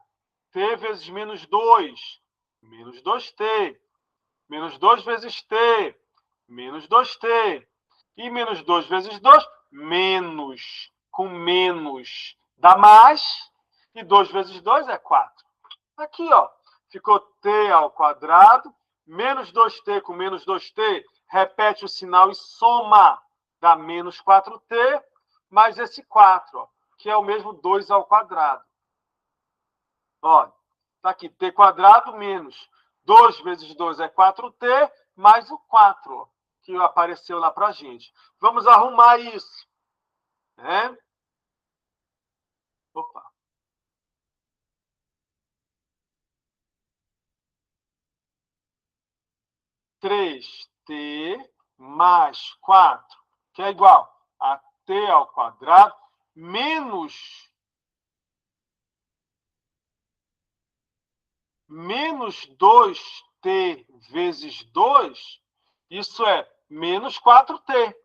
T vezes menos 2, menos 2T, menos 2 vezes T, menos 2T, e menos 2 vezes 2, menos, com menos dá mais, e 2 vezes 2 é 4. Aqui, ó, ficou T ao quadrado, menos 2T com menos 2T, repete o sinal e soma, dá menos 4T, mais esse 4, ó, que é o mesmo 2 ao quadrado. Olha, está aqui, T quadrado menos 2 vezes 2 é 4T, mais o 4, ó, que apareceu lá para a gente. Vamos arrumar isso. Né? Opa. Três t mais 4, que é igual a t ao quadrado menos 2t vezes 2, isso é menos 4t.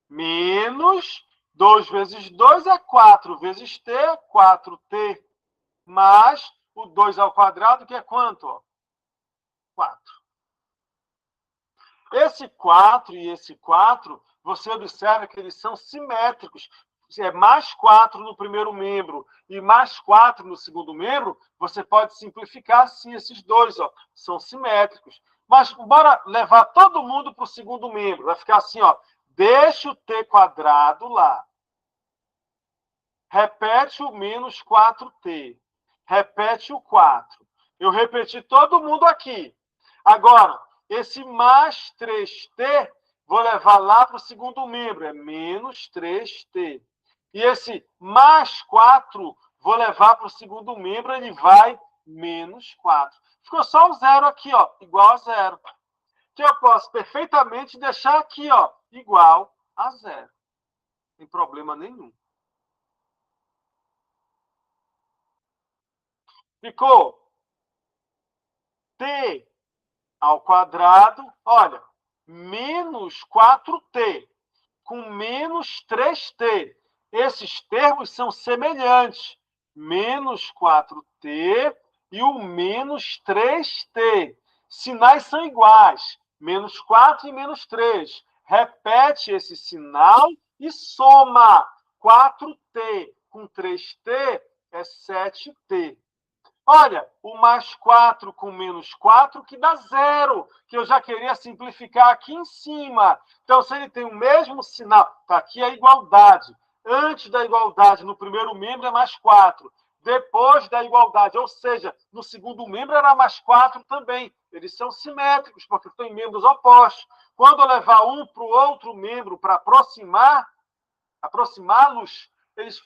Menos 2 vezes 2 é 4, vezes t é 4t, mais o 2 ao quadrado, que é quanto? Ó? 4. Esse 4 e esse 4, você observa que eles são simétricos. Se é mais 4 no primeiro membro e mais 4 no segundo membro, você pode simplificar assim esses dois, ó, são simétricos. Mas bora levar todo mundo para o segundo membro. Vai ficar assim, ó, deixa o t quadrado lá. Repete o menos 4t. Repete o 4. Eu repeti todo mundo aqui. Agora, esse mais 3t, vou levar lá para o segundo membro, é menos 3t. E esse mais 4, vou levar para o segundo membro, ele vai menos 4. Ficou só o zero aqui, ó, igual a zero. Que eu posso perfeitamente deixar aqui, ó, igual a zero. Sem problema nenhum. Ficou t ao quadrado, olha, menos 4t, com menos 3t. Esses termos são semelhantes. Menos 4t e o menos 3t. Sinais são iguais. Menos 4 e menos 3. Repete esse sinal e soma. 4t com 3t é 7t. Olha, o mais 4 com menos 4, que dá zero, que eu já queria simplificar aqui em cima. Então, se ele tem o mesmo sinal, está aqui a igualdade. Antes da igualdade, no primeiro membro, é mais 4. Depois da igualdade, ou seja, no segundo membro era mais 4 também. Eles são simétricos, porque estão em membros opostos. Quando eu levar um para o outro membro para aproximar, aproximá-los, eles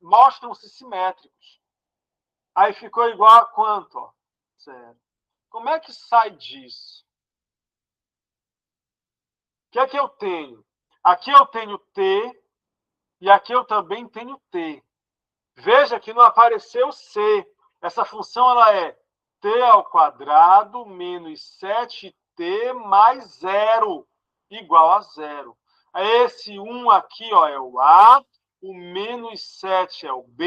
mostram-se simétricos. Aí ficou igual a quanto? Ó? 0. Como é que sai disso? O que é que eu tenho? Aqui eu tenho t e aqui eu também tenho t. Veja que não apareceu c. Essa função ela é t ao quadrado menos 7t mais 0 igual a 0. Esse 1 aqui ó, é o A, o menos 7 é o B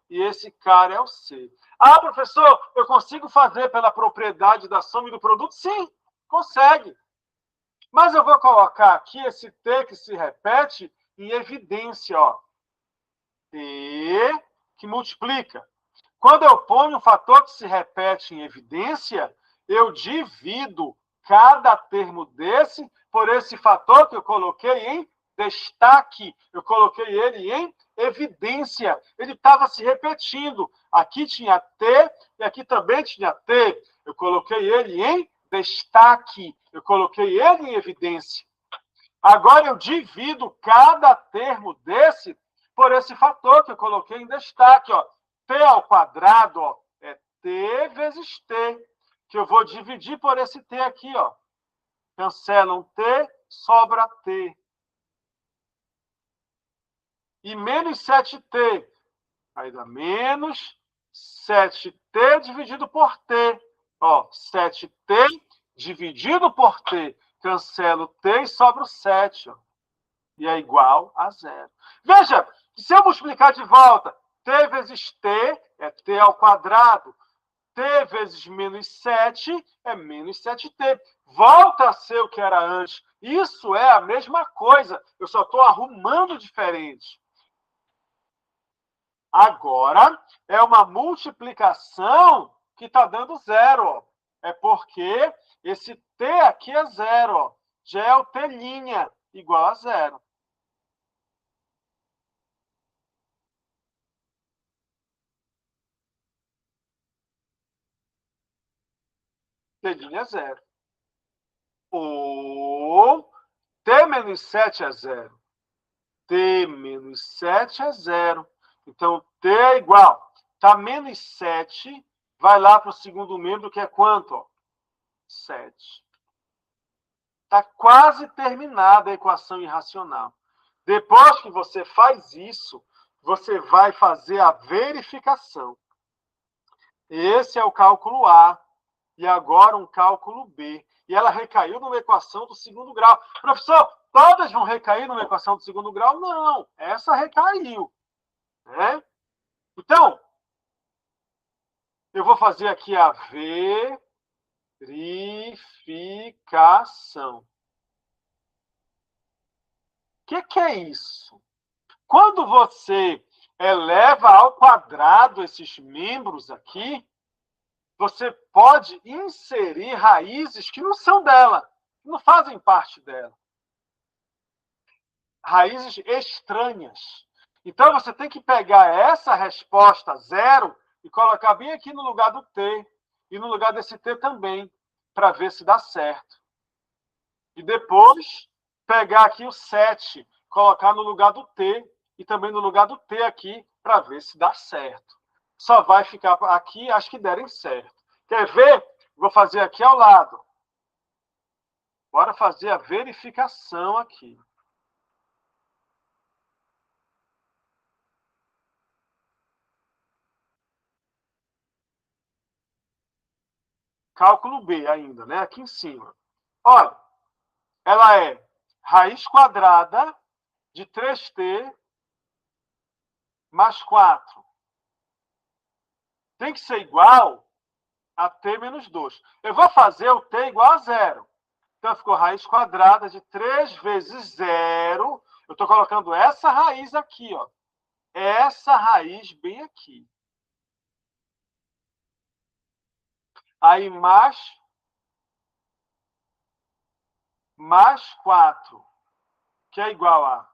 e esse cara é o C. Ah, professor, eu consigo fazer pela propriedade da soma e do produto? Sim, consegue. Mas eu vou colocar aqui esse T que se repete em evidência. Ó. T que multiplica. Quando eu ponho um fator que se repete em evidência, eu divido cada termo desse por esse fator que eu coloquei em destaque. Eu coloquei ele em evidência. Ele estava se repetindo. Aqui tinha T e aqui também tinha T. Eu coloquei ele em destaque. Eu coloquei ele em evidência. Agora eu divido cada termo desse por esse fator que eu coloquei em destaque. Ó. T ao quadrado ó, é T vezes T, que eu vou dividir por esse T aqui. Ó. Cancela um T, sobra T. E menos 7T. Aí dá menos 7T dividido por T. Ó, 7T dividido por T. Cancelo T e sobra o 7. Ó. E é igual a 0. Veja, se eu multiplicar de volta, T vezes T é T ao quadrado. T vezes menos 7 é menos 7T. Volta a ser o que era antes. Isso é a mesma coisa. Eu só estou arrumando diferente. Agora, é uma multiplicação que está dando 0. Ó. É porque esse T aqui é 0. Ó. Já é o T' igual a 0. T' é 0. Ou T menos 7 é 0. T menos 7 é 0. Então, T é igual. Está menos 7, vai lá para o segundo membro, que é quanto? Ó? 7. Está quase terminada a equação irracional. Depois que você faz isso, você vai fazer a verificação. Esse é o cálculo A. E agora um cálculo B. E ela recaiu numa equação do segundo grau. Professor, todas vão recair numa equação do segundo grau? Não, essa recaiu. Né? Então, eu vou fazer aqui a verificação. O que é isso? Quando você eleva ao quadrado esses membros aqui, você pode inserir raízes que não são dela, que não fazem parte dela. Raízes estranhas. Então, você tem que pegar essa resposta 0 e colocar bem aqui no lugar do T, e no lugar desse T também, para ver se dá certo. E depois, pegar aqui o 7, colocar no lugar do T, e também no lugar do T aqui, para ver se dá certo. Só vai ficar aqui, acho que derem certo. Quer ver? Vou fazer aqui ao lado. Bora fazer a verificação aqui. Cálculo B ainda, né? Aqui em cima. Olha, ela é raiz quadrada de 3t mais 4. Tem que ser igual a t menos 2. Eu vou fazer o t igual a 0. Então, ficou raiz quadrada de 3 vezes 0. Eu estou colocando essa raiz aqui, ó. Essa raiz bem aqui. Aí, mais 4, que é igual a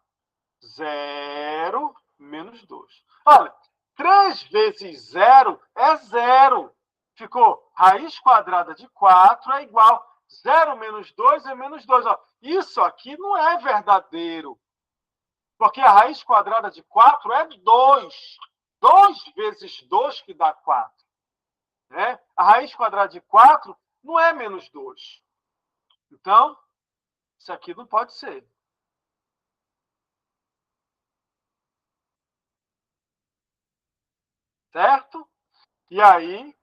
0 menos 2. Olha, 3 vezes 0 é 0. Ficou raiz quadrada de 4 é igual. 0 menos 2 é menos 2. Ó. Isso aqui não é verdadeiro. Porque a raiz quadrada de 4 é 2. 2 vezes 2 que dá 4. Né? A raiz quadrada de 4 não é menos 2. Então, isso aqui não pode ser. Certo? E aí,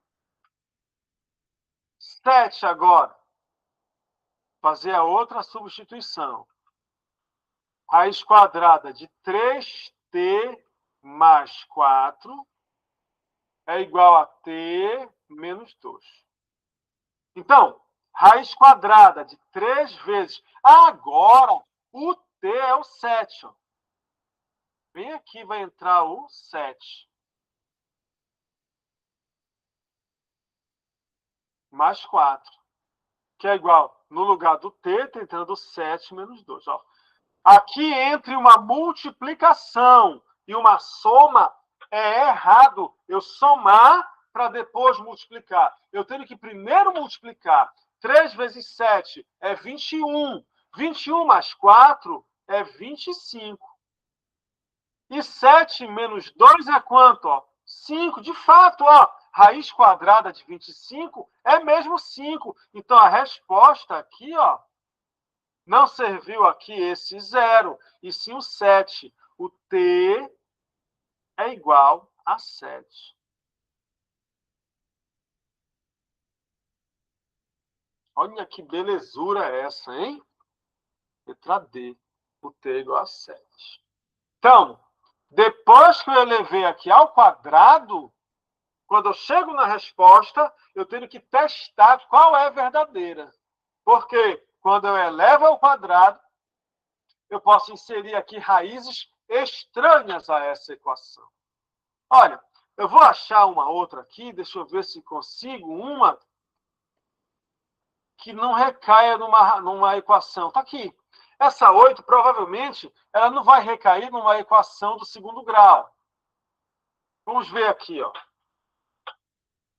7 agora. Fazer a outra substituição. Raiz quadrada de 3t mais 4 é igual a t menos 2. Então, raiz quadrada de 3 vezes... Agora, o t é o 7. Ó. Bem aqui vai entrar o 7. Mais 4. Que é igual, no lugar do t, está entrando 7 menos 2. Ó. Aqui, entre uma multiplicação e uma soma, é errado eu somar para depois multiplicar. Eu tenho que primeiro multiplicar. 3 vezes 7 é 21. 21 mais 4 é 25. E 7 menos 2 é quanto? Ó? 5. De fato, ó, raiz quadrada de 25 é mesmo 5. Então, a resposta aqui, ó, não serviu aqui esse 0, e sim o 7. O t é igual a 7. Olha que belezura essa, hein? Letra D. O t é igual a 7. Então, depois que eu elevei aqui ao quadrado, quando eu chego na resposta, eu tenho que testar qual é a verdadeira. Porque quando eu elevo ao quadrado, eu posso inserir aqui raízes estranhas a essa equação. Olha, eu vou achar uma outra aqui, deixa eu ver se consigo uma que não recaia numa equação. Está aqui. Essa 8, provavelmente, ela não vai recair numa equação do segundo grau. Vamos ver aqui, ó.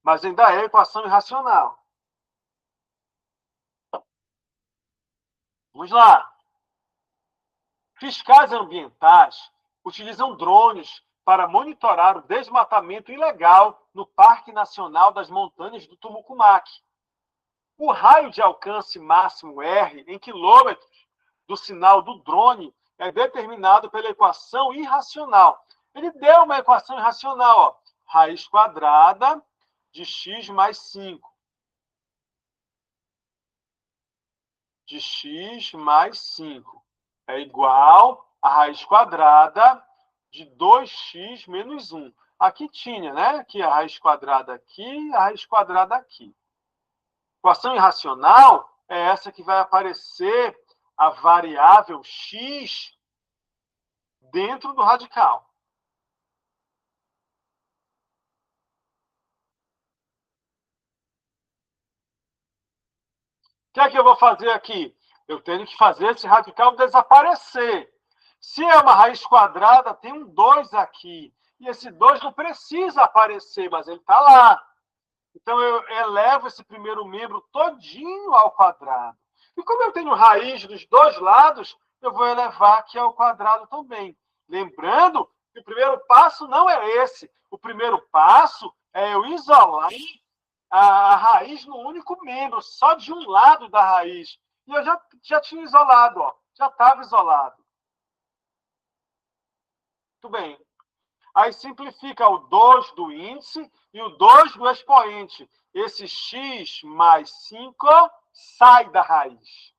Mas ainda é equação irracional. Vamos lá. Fiscais ambientais utilizam drones para monitorar o desmatamento ilegal no Parque Nacional das Montanhas do Tumucumaque. O raio de alcance máximo R em quilômetros do sinal do drone é determinado pela equação irracional. Ele deu uma equação irracional, ó, raiz quadrada de x mais 5. De x mais 5 é igual a raiz quadrada de 2x menos 1. Aqui tinha, né? Aqui a raiz quadrada aqui, a raiz quadrada aqui. Equação irracional é essa que vai aparecer a variável x dentro do radical. O que é que eu vou fazer aqui? Eu tenho que fazer esse radical desaparecer. Se é uma raiz quadrada, tem um 2 aqui. E esse 2 não precisa aparecer, mas ele está lá. Então, eu elevo esse primeiro membro todinho ao quadrado. E como eu tenho raiz dos dois lados, eu vou elevar aqui ao quadrado também. Lembrando que o primeiro passo não é esse. O primeiro passo é eu isolar a raiz no único membro, só de um lado da raiz. E eu já tinha isolado, ó, já estava isolado. Muito bem. Aí simplifica o 2 do índice e o 2 do expoente. Esse x mais 5 sai da raiz.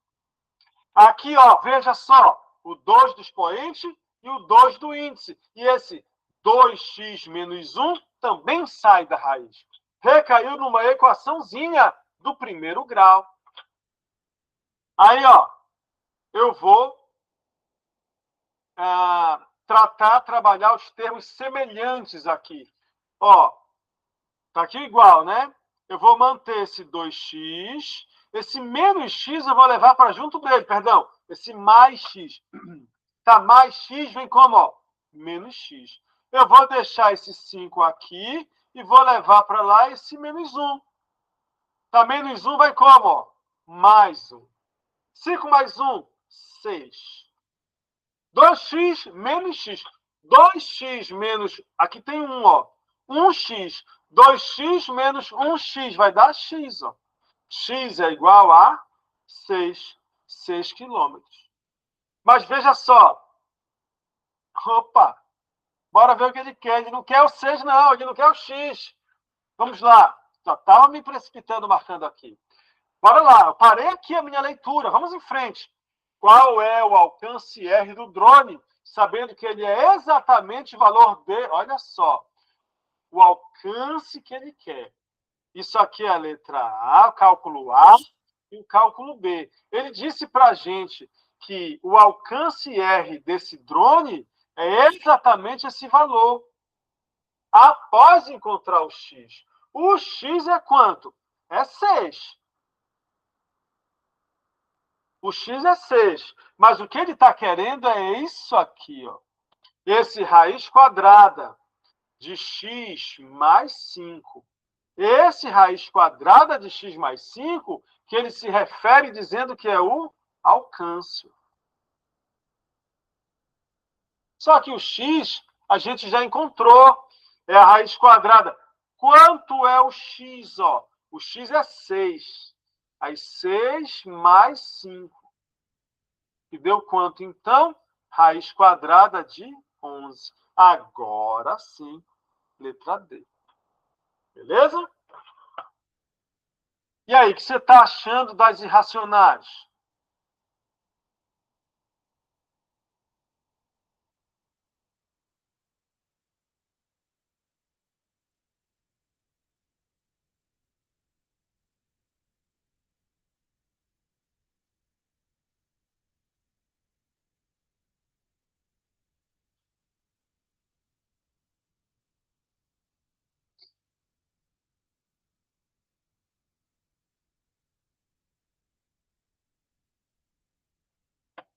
Aqui, ó, veja só, o 2 do expoente e o 2 do índice. E esse 2x menos 1 também sai da raiz. Recaiu numa equaçãozinha do primeiro grau. Aí, ó, eu vou trabalhar os termos semelhantes aqui. Ó, tá aqui igual, né? Eu vou manter esse 2x. Esse menos x eu vou levar para junto dele, perdão. Esse mais x. Tá, mais x vem como, ó? Menos x. Eu vou deixar esse 5 aqui e vou levar para lá esse menos 1. Tá, menos 1 vai como, ó? Mais 1. 5 mais 1, 6. 2x menos x. 2x menos... Aqui tem 1, ó. 1x. 2x menos 1x vai dar x, ó. X é igual a 6. 6 quilômetros. Mas veja só. Opa! Bora ver o que ele quer. Ele não quer o 6, não. Ele não quer o x. Vamos lá. Já estava me precipitando marcando aqui. Bora lá. Eu parei aqui a minha leitura. Vamos em frente. Qual é o alcance R do drone? Sabendo que ele é exatamente o valor de... Olha só. O alcance que ele quer. Isso aqui é a letra A, o cálculo A e o cálculo B. Ele disse para a gente que o alcance R desse drone é exatamente esse valor. Após encontrar o X. O X é quanto? É 6. O X é 6. Mas o que ele está querendo é isso aqui, ó. Esse raiz quadrada de x mais 5. Esse raiz quadrada de x mais 5, que ele se refere dizendo que é o alcance. Só que o x a gente já encontrou. É a raiz quadrada. Quanto é o x? Ó? O x é 6. Aí 6 mais 5. E deu quanto, então? Raiz quadrada de 11. Agora sim, letra D. Beleza? E aí, o que você está achando das irracionais?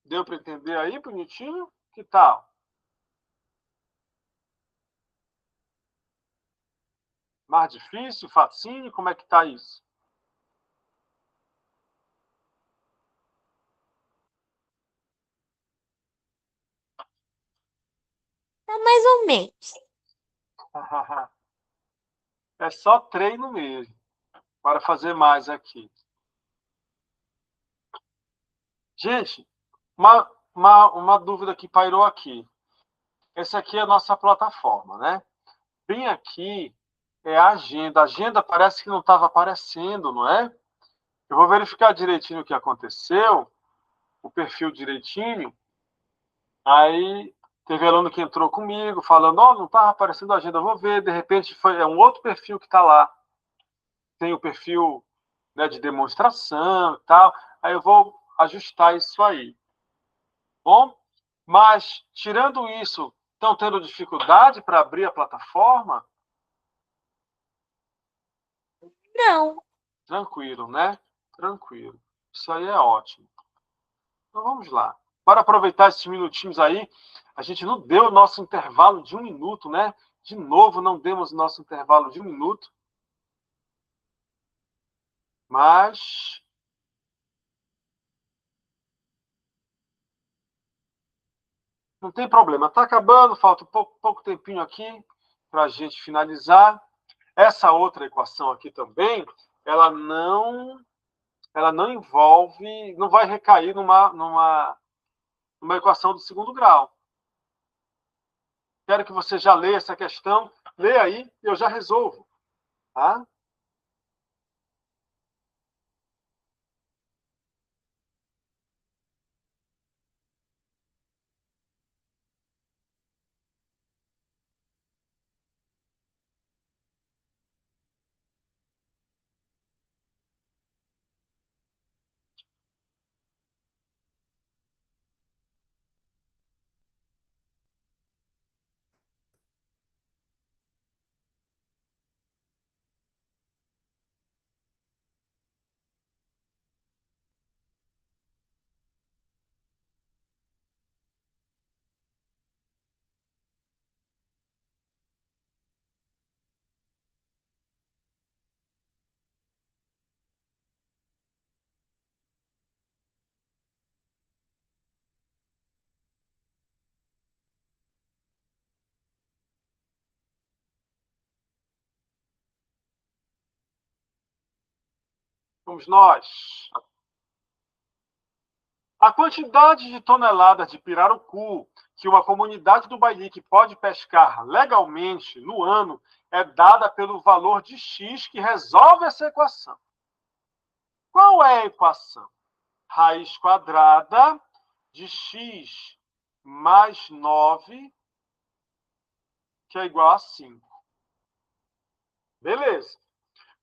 Deu para entender aí, bonitinho? Que tal? Mais difícil, facinho? Como é que tá isso? Tá mais ou menos. É só treino mesmo. Para fazer mais aqui. Gente, uma dúvida que pairou aqui. Essa aqui é a nossa plataforma, né? Bem aqui é a agenda. A agenda parece que não estava aparecendo, não é? Eu vou verificar direitinho o que aconteceu, o perfil direitinho. Aí teve aluno que entrou comigo, falando, ó, não estava aparecendo a agenda, eu vou ver. De repente é um outro perfil que está lá. Tem o perfil, né, de demonstração e tal. Aí eu vou ajustar isso aí. Bom, mas tirando isso, estão tendo dificuldade para abrir a plataforma? Não. Tranquilo, né? Tranquilo. Isso aí é ótimo. Então vamos lá. Para aproveitar esses minutinhos aí, a gente não deu o nosso intervalo de 1 minuto, né? De novo, não demos o nosso intervalo de 1 minuto. Mas não tem problema. Está acabando, falta pouco tempinho aqui para a gente finalizar. Essa outra equação aqui também, ela não envolve, não vai recair numa equação do segundo grau. Quero que você já leia essa questão. Leia aí e eu já resolvo. Tá? Vamos nós. A quantidade de toneladas de pirarucu que uma comunidade do Bailique pode pescar legalmente no ano é dada pelo valor de x que resolve essa equação. Qual é a equação? Raiz quadrada de x mais 9, que é igual a 5. Beleza.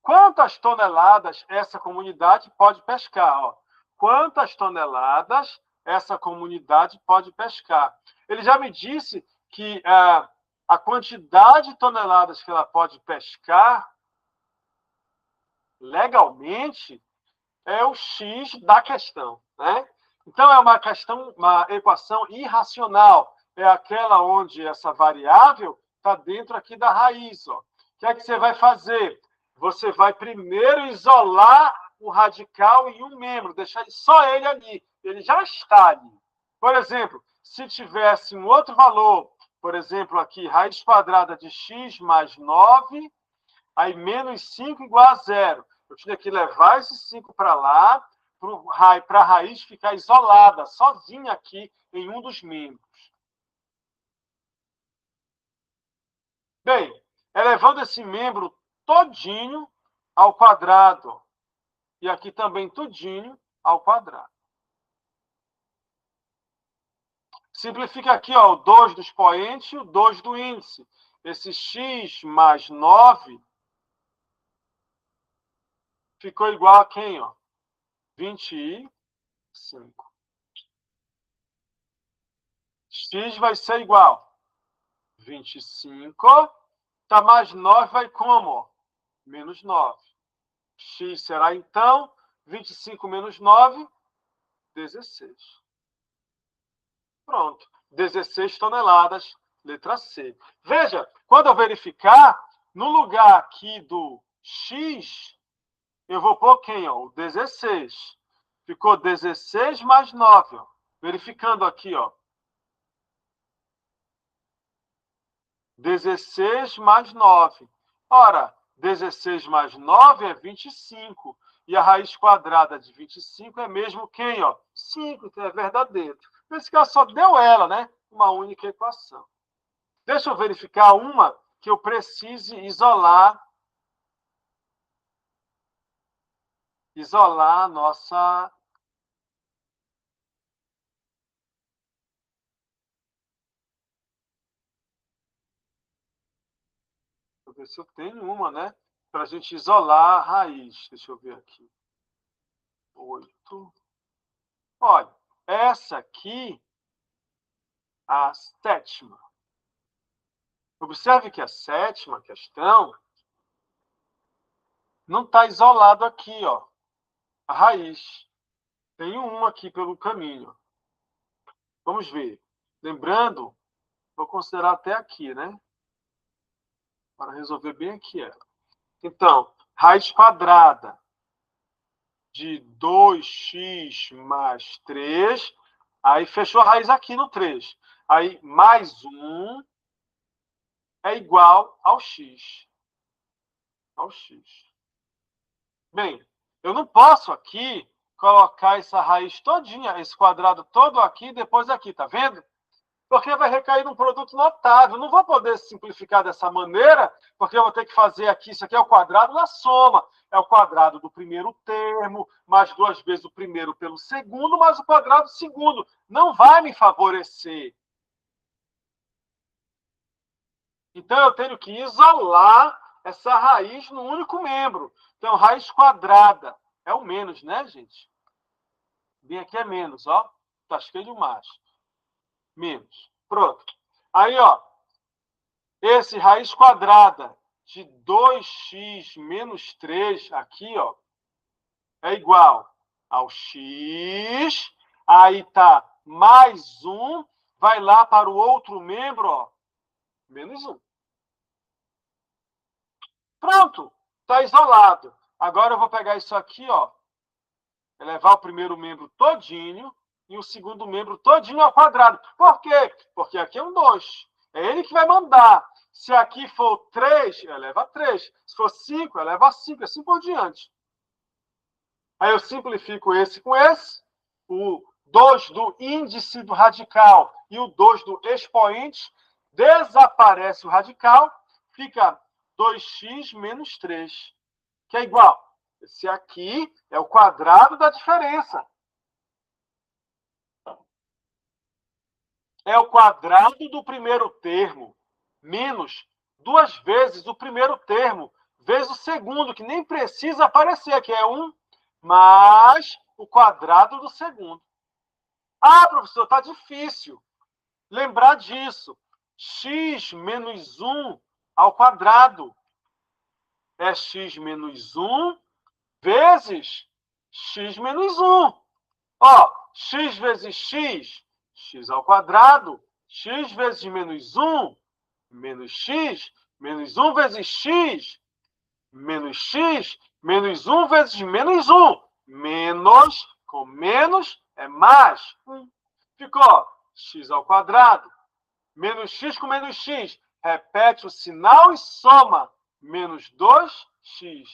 Quantas toneladas essa comunidade pode pescar? Ó, quantas toneladas essa comunidade pode pescar? Ele já me disse que a quantidade de toneladas que ela pode pescar legalmente é o x da questão, né? Então, é uma equação irracional. É aquela onde essa variável está dentro aqui da raiz. Ó. O que é que você vai fazer? Você vai primeiro isolar o radical em um membro, deixar só ele ali. Ele já está ali. Por exemplo, se tivesse um outro valor, por exemplo, aqui, raiz quadrada de x mais 9, aí menos 5 igual a 0. Eu tinha que levar esse 5 para lá, para a raiz ficar isolada, sozinha aqui, em um dos membros. Bem, elevando esse membro todinho ao quadrado. E aqui também tudinho ao quadrado. Simplifica aqui, ó, o 2 do expoente e o 2 do índice. Esse x mais 9 ficou igual a quem? Ó? 25. X vai ser igual 25. Tá mais 9 vai como? Menos 9. X será, então, 25 menos 9, 16. Pronto. 16 toneladas, letra C. Veja, quando eu verificar, no lugar aqui do X, eu vou pôr quem? Ó? O 16. Ficou 16 mais 9. Ó. Verificando aqui, ó. 16 mais 9. Ora, 16 mais 9 é 25. E a raiz quadrada de 25 é mesmo quem? Ó? 5, então é verdadeiro. Nesse caso, só deu ela, né? Uma única equação. Deixa eu verificar uma que eu precise isolar a nossa... Deixa eu ver se eu tenho uma, né? Para a gente isolar a raiz. Deixa eu ver aqui. 8. Olha, essa aqui, a sétima. Observe que a sétima questão não está isolado aqui, ó. A raiz. Tem uma aqui pelo caminho. Vamos ver. Lembrando, vou considerar até aqui, né? Para resolver bem aqui. Então, raiz quadrada de 2x mais 3. Aí, fechou a raiz aqui no 3. Aí, mais 1 é igual ao x. Ao x. Bem, eu não posso aqui colocar essa raiz todinha, esse quadrado todo aqui e depois aqui, tá vendo? Porque vai recair num produto notável. Não vou poder simplificar dessa maneira, porque eu vou ter que fazer aqui, isso aqui é o quadrado da soma. É o quadrado do primeiro termo, mais 2 vezes o primeiro pelo segundo, mais o quadrado do segundo. Não vai me favorecer. Então, eu tenho que isolar essa raiz no único membro. Então, raiz quadrada é o menos, né, gente? Bem aqui é menos, ó. Tá cheio de mais. Menos. Pronto. Aí, ó. Esse raiz quadrada de 2x menos 3 aqui, ó, é igual ao x. Aí tá mais 1. Vai lá para o outro membro, ó. Menos 1. Pronto. Tá isolado. Agora eu vou pegar isso aqui, ó. Elevar o primeiro membro todinho e o segundo membro todinho ao quadrado. Por quê? Porque aqui é um 2. É ele que vai mandar. Se aqui for 3, eleva a 3. Se for 5, eleva a 5. Assim por diante. Aí eu simplifico esse com esse. O 2 do índice do radical e o 2 do expoente. Desaparece o radical. Fica 2x menos 3. Que é igual. Esse aqui é o quadrado da diferença. É o quadrado do primeiro termo menos 2 vezes o primeiro termo vezes o segundo, que nem precisa aparecer, que é 1 mais o quadrado do segundo. Ah, professor, está difícil lembrar disso. X menos 1 ao quadrado é x menos 1 vezes x menos 1. Ó, x vezes x, x ao quadrado. X vezes menos 1, menos x. Menos 1 vezes x, menos x. Menos 1 vezes menos 1. Menos com menos é mais 1. Ficou x ao quadrado. Menos x com menos x. Repete o sinal e soma. Menos 2x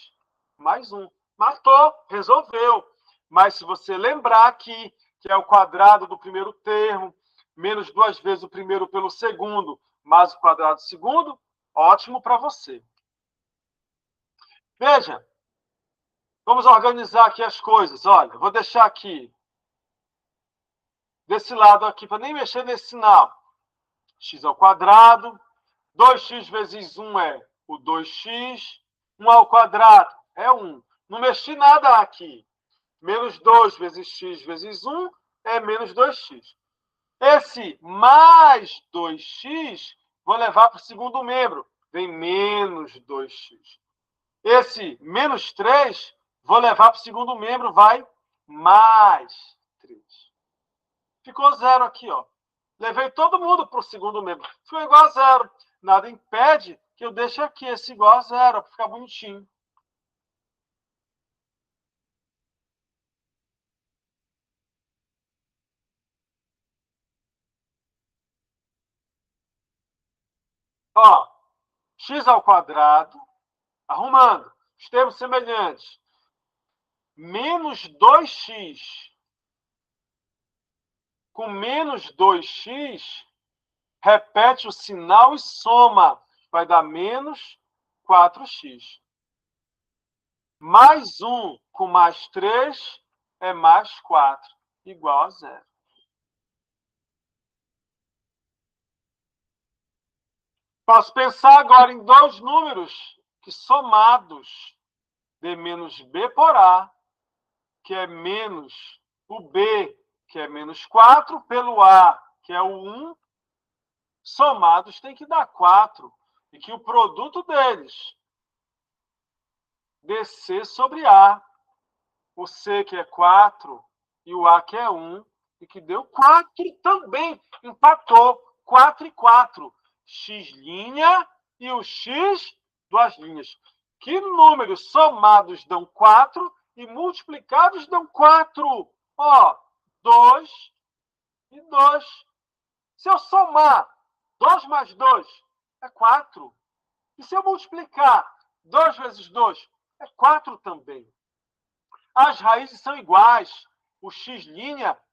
mais 1. Matou, resolveu. Mas se você lembrar aqui, que é o quadrado do primeiro termo, menos 2 vezes o primeiro pelo segundo, mais o quadrado do segundo, ótimo para você. Veja, vamos organizar aqui as coisas. Olha, vou deixar aqui, desse lado aqui, para nem mexer nesse sinal. X ao quadrado, 2x vezes 1 é o 2x, 1 ao quadrado é 1. Não mexi nada aqui. Menos 2 vezes x vezes 1 é menos 2x. Esse mais 2x, vou levar para o segundo membro. Vem menos 2x. Esse menos 3, vou levar para o segundo membro, vai mais 3. Ficou zero aqui, ó. Levei todo mundo para o segundo membro. Ficou igual a zero. Nada impede que eu deixe aqui esse igual a zero, para ficar bonitinho. Ó, x ao quadrado, arrumando, os termos semelhantes, menos 2x com menos 2x, repete o sinal e soma. Vai dar menos 4x. Mais 1 com mais 3 é mais 4, igual a zero. Posso pensar agora em dois números que somados dê menos b por a, que é menos o b, que é menos 4, pelo a, que é o 1, somados tem que dar 4. E que o produto deles, dc sobre a, o c que é 4 e o a que é 1, e que deu 4 também, empatou, 4 e 4. X' e o x, duas linhas. Que números somados dão 4 e multiplicados dão 4? Ó, 2 e 2. Se eu somar 2 mais 2, é 4. E se eu multiplicar 2 vezes 2, é 4 também. As raízes são iguais. O x'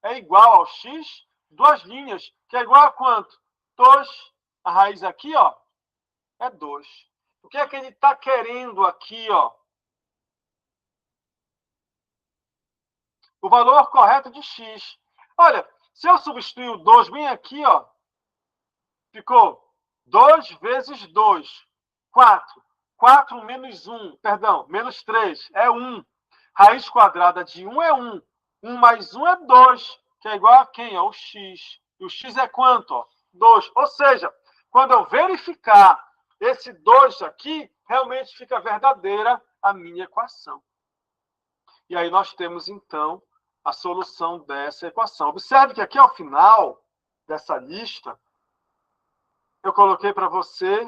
é igual ao x, duas linhas, que é igual a quanto? 2. A raiz aqui, ó, é 2. O que é que ele está querendo aqui, ó? O valor correto de x. Olha, se eu substituir o 2 bem aqui, ó, ficou 2 vezes 2, 4. 4 menos 1, perdão, menos 3, é 1. Raiz quadrada de 1 é 1. 1 mais 1 é 2, que é igual a quem? Ao x. E o x é quanto? Ó? 2. Ou seja, quando eu verificar esse 2 aqui, realmente fica verdadeira a minha equação. E aí nós temos, então, a solução dessa equação. Observe que aqui ao final dessa lista, eu coloquei para você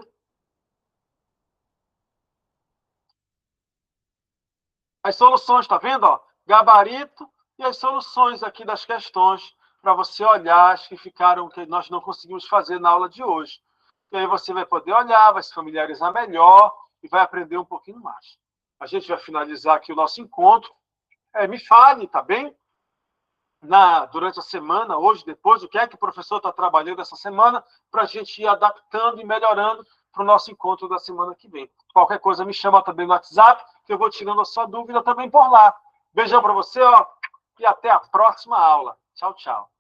as soluções, está vendo? Ó? Gabarito e as soluções aqui das questões, para você olhar as que ficaram, que nós não conseguimos fazer na aula de hoje. E aí você vai poder olhar, vai se familiarizar melhor e vai aprender um pouquinho mais. A gente vai finalizar aqui o nosso encontro me fale, tá bem? Durante a semana, hoje, depois, o que é que o professor está trabalhando essa semana, para a gente ir adaptando e melhorando para o nosso encontro da semana que vem. Qualquer coisa, me chama também no WhatsApp, que eu vou tirando a sua dúvida também por lá. Beijão para você, ó, e até a próxima aula. Tchau, tchau.